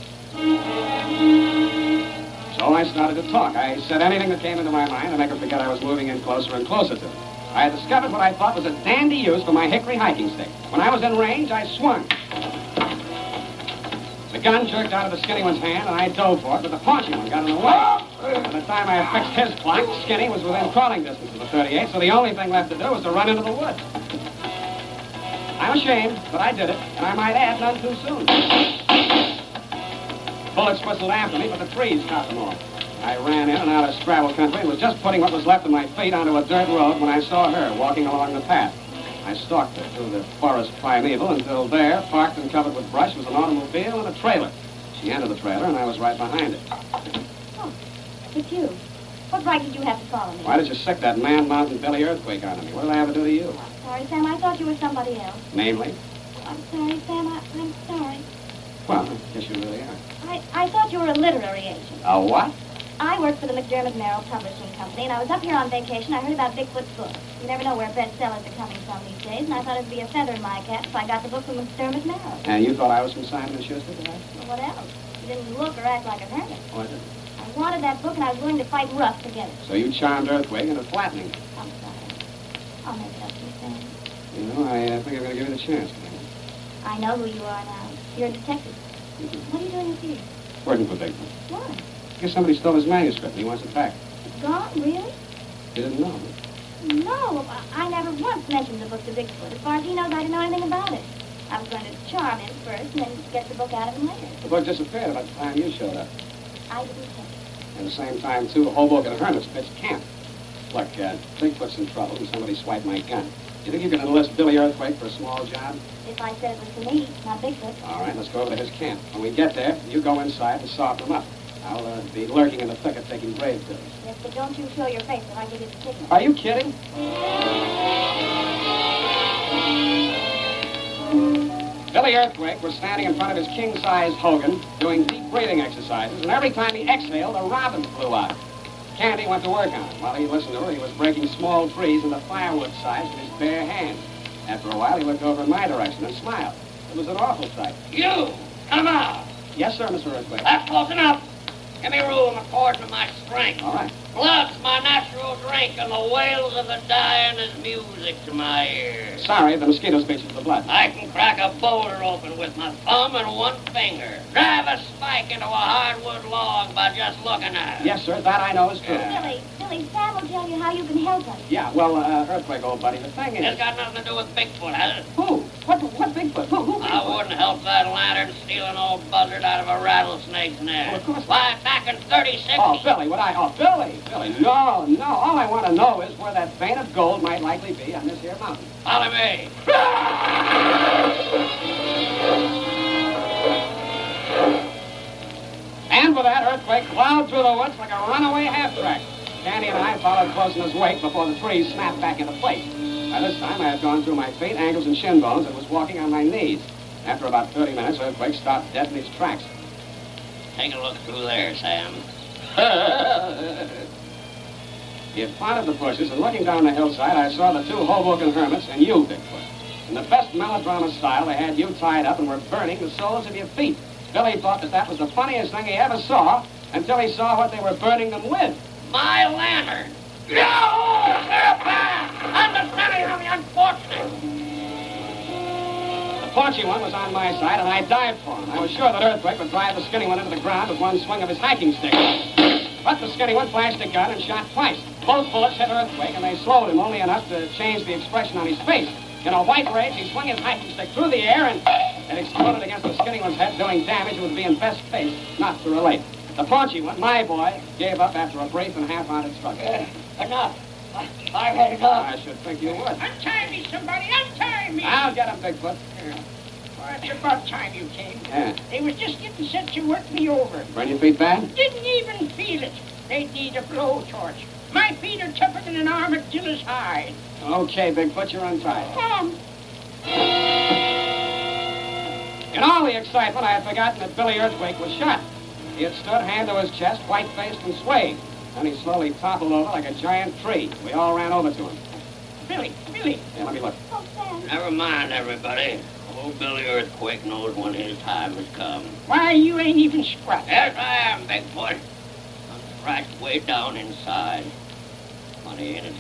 S15: So I started to talk. I said anything that came into my mind to make her forget I was moving in closer and closer to her. I had discovered what I thought was a dandy use for my hickory hiking stick. When I was in range, I swung. The gun jerked out of the skinny one's hand, and I dove for it, but the paunchy one got in the way. By the time I had fixed his block, Skinny was within crawling distance of the 38, so the only thing left to do was to run into the woods. I'm ashamed, but I did it, and I might add, none too soon. Bullets whistled after me, but the trees stopped them all. I ran in and out of Scrabble country and was just putting what was left of my feet onto a dirt road when I saw her walking along the path. I stalked her through the forest primeval until there, parked and covered with brush, was an automobile and a trailer. She entered the trailer, and I was right behind it.
S5: Oh, it's you. What right did you have to follow me?
S15: Why did you sick that man-mountain Billy earthquake onto me? What did I ever do to you?
S5: Sorry, Sam. I thought you were somebody else.
S15: Namely?
S5: I'm sorry, Sam. I'm sorry.
S15: Well, I guess you really are.
S5: I thought you were a literary agent.
S15: A what?
S5: I work for the McDermott Merrill Publishing Company, and I was up here on vacation. I heard about Bigfoot's book. You never know where bestsellers are coming from these days, and I thought it'd be a feather in my cap if I got the book from McDermott Merrill.
S15: And you thought I was from Simon & Schuster, did I?
S5: Well, what else? You didn't look or act like a hermit.
S15: Oh, I didn't.
S5: I wanted that book, and I was willing to fight rough to get it.
S15: So you charmed Earthquake into flattening me.
S5: I'm sorry. I'll make it up to you, Sam.
S15: You know, I think I'm going to give you the chance.
S5: I know who you are now. You're a detective. What are you doing here?
S15: Working for Bigfoot.
S5: Why?
S15: I guess somebody stole his manuscript and he wants it back.
S5: It's gone, really?
S15: You didn't know.
S5: No, I never once mentioned the book to Bigfoot. As far as he knows, I didn't know anything about it. I was going to charm him first and then get the book out of him later.
S15: The book disappeared about the time you showed up.
S5: I didn't think.
S15: At the same time, too, Hoboken Hermits pitched camp. Look, Bigfoot's in trouble and somebody swiped my gun. Do you think you can enlist Billy Earthquake for a small job?
S5: If I said it was for me, not Bigfoot.
S15: All right, let's go over to his camp. When we get there, you go inside and soften him up. I'll be lurking in the thicket taking brave pills.
S5: Yes, but don't you show your face if I give you the signal.
S15: Are you kidding? Billy Earthquake was standing in front of his king-size Hogan doing deep breathing exercises, and every time he exhaled, a robin flew out. Candy went to work on it. While he listened to her, he was breaking small trees into firewood size with his bare hands. After a while, he looked over in my direction and smiled. It was an awful sight.
S16: You! Come out!
S15: Yes, sir, Mr. Earthquake.
S16: That's close enough. Give me room according to my strength.
S15: All right.
S16: Blood's my natural drink, and the wails of the dying is music to my ears.
S15: Sorry, the mosquito speaks for the blood.
S16: I can crack a boulder open with my thumb and one finger. Drive a spike into a hardwood log by just looking at it.
S15: Yes, sir, that I know is true.
S5: Billy, Sam will tell you how you can help us.
S15: Yeah, well, Earthquake, old buddy, the thing is...
S16: It's got nothing to do with Bigfoot, has it?
S15: Who? What Bigfoot? Who
S16: I wouldn't help that lantern steal an old buzzard out of a rattlesnake's nest.
S15: Well, of course.
S16: Why, back in 36...
S15: Oh, Billy, Billy, no. All I want to know is where that vein of gold might likely be on this here mountain.
S16: Follow me.
S15: And with that, Earthquake plowed through the woods like a runaway half-track. Candy and I followed close in his wake before the trees snapped back into place. By this time, I had gone through my feet, ankles, and shin bones and was walking on my knees. After about 30 minutes, Earthquake stopped dead in his tracks.
S16: Take a look through there, Sam.
S15: He had planted the bushes, and looking down the hillside, I saw the two Hoboken Hermits and you, Bigfoot. In the best melodrama style, they had you tied up and were burning the soles of your feet. Billy thought that was the funniest thing he ever saw until he saw what they were burning them with.
S16: My lantern. No! Understanding of the unfortunate.
S15: The paunchy one was on my side, and I dived for him. I was sure that Earthquake would drive the skinny one into the ground with one swing of his hiking stick. But the skinny one flashed a gun and shot twice. Both bullets hit Earthquake, and they slowed him only enough to change the expression on his face. In a white rage, he swung his hiking stick through the air and it exploded against the skinny one's head, doing damage that would be in best taste not to relate. The paunchy one, my boy, gave up after a brief and half-hearted struggle.
S17: Enough. I've had enough.
S15: I should think you would.
S17: Untie me, somebody. Untie me.
S15: I'll get him, Bigfoot.
S17: Well, it's about time you came.
S15: Yeah.
S17: They was just getting set to work me over.
S15: Burn your feet bad?
S17: Didn't even feel it. They need a blowtorch. My feet are tougher than an armadillo's hide.
S15: Okay, Bigfoot, you're untied.
S5: Sam.
S15: In all the excitement, I had forgotten that Billy Earthquake was shot. He had stood, hand to his chest, white-faced and swayed. Then he slowly toppled over like a giant tree. We all ran over to him.
S17: Billy.
S15: Yeah, let me look.
S5: Oh, Sam.
S16: Never mind, everybody. Old Billy Earthquake knows when his time has come.
S17: Why, you ain't even scratched.
S16: Yes, I am, Bigfoot. I'm scratched way down inside. Funny, ain't it?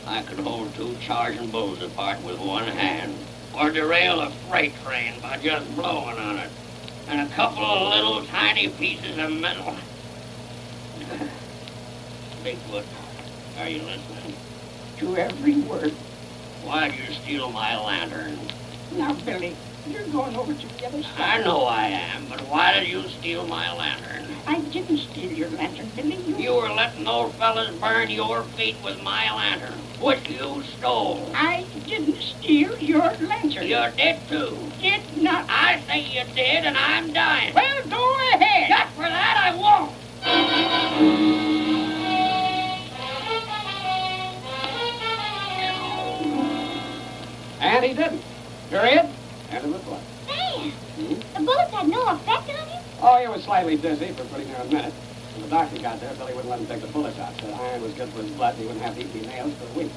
S16: I could hold 2 charging bulls apart with one hand, or derail a freight train by just blowing on it, and a couple of little tiny pieces of metal. Bigfoot, are you listening?
S17: To every word.
S16: Why'd you steal my lantern?
S17: Now, Billy, you're going over to the other side.
S16: I know I am, but why did you steal my lantern?
S17: I didn't steal your lantern, Billy.
S16: You were letting those fellas burn your feet with my lantern, which you stole.
S17: I didn't steal your lantern.
S16: You did too.
S17: Did not.
S16: I say you did, and I'm dying.
S17: Well, go ahead.
S16: Just for that, I won't.
S15: And he didn't. Period. End of the play.
S5: Sam. The bullets had no effect on him?
S15: Oh, he was slightly dizzy for pretty near a minute. When the doctor got there, Billy wouldn't let him take the bullets out. Said iron was good for his blood and he wouldn't have to eat any nails for a week.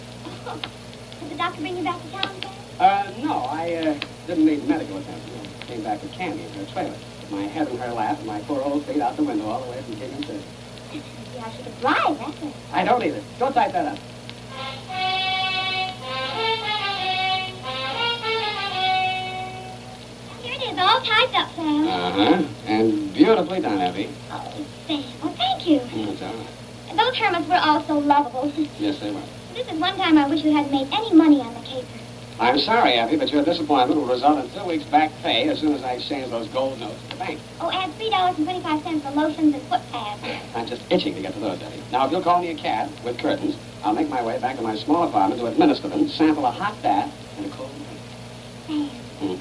S5: Did the doctor bring you back to town, Sam?
S15: No, I didn't need medical attention. I came back with Candy in her trailer. With my head in her lap and my poor old feet out the window all the way from King City.
S5: Maybe I should have drive, that's it.
S15: I don't either. Go type that up.
S5: Here it is, all typed up, Sam.
S15: Uh-huh. And beautifully done, Effie.
S5: Oh, Sam. Well, thank you.
S15: That's all right.
S5: Those hermits were all so lovable.
S15: Yes, they were.
S5: This is one time I wish we hadn't made any money on the caper.
S15: I'm sorry, Effie, but your disappointment will result in 2 weeks back pay as soon as I exchange those gold notes at the bank.
S5: Oh, add $3.25 for lotions and foot pads.
S15: I'm just itching to get to those, Effie. Now, if you'll call me a cab with curtains, I'll make my way back to my small apartment to administer them, sample a hot bath, and a cold drink.
S5: Sam,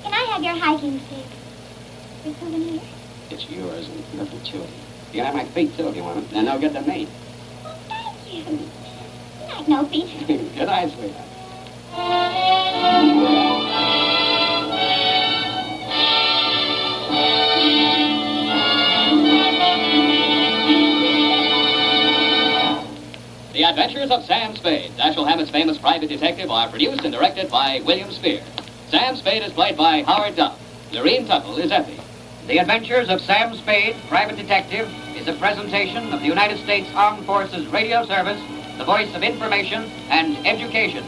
S5: can I have your hiking stick? For souvenirs?
S15: It's yours and your gratuity. You can have my feet, too, if you want them. They're no good to me.
S5: Oh, thank you. Good night, no feet.
S15: Good night, sweetheart.
S1: The Adventures of Sam Spade, Dashiell Hammett's famous private detective, are produced and directed by William Spear. Sam Spade is played by Howard Duff. Lorene Tuttle is Effie.
S8: The Adventures of Sam Spade, Private Detective, is a presentation of the United States Armed Forces Radio Service, the voice of information and education.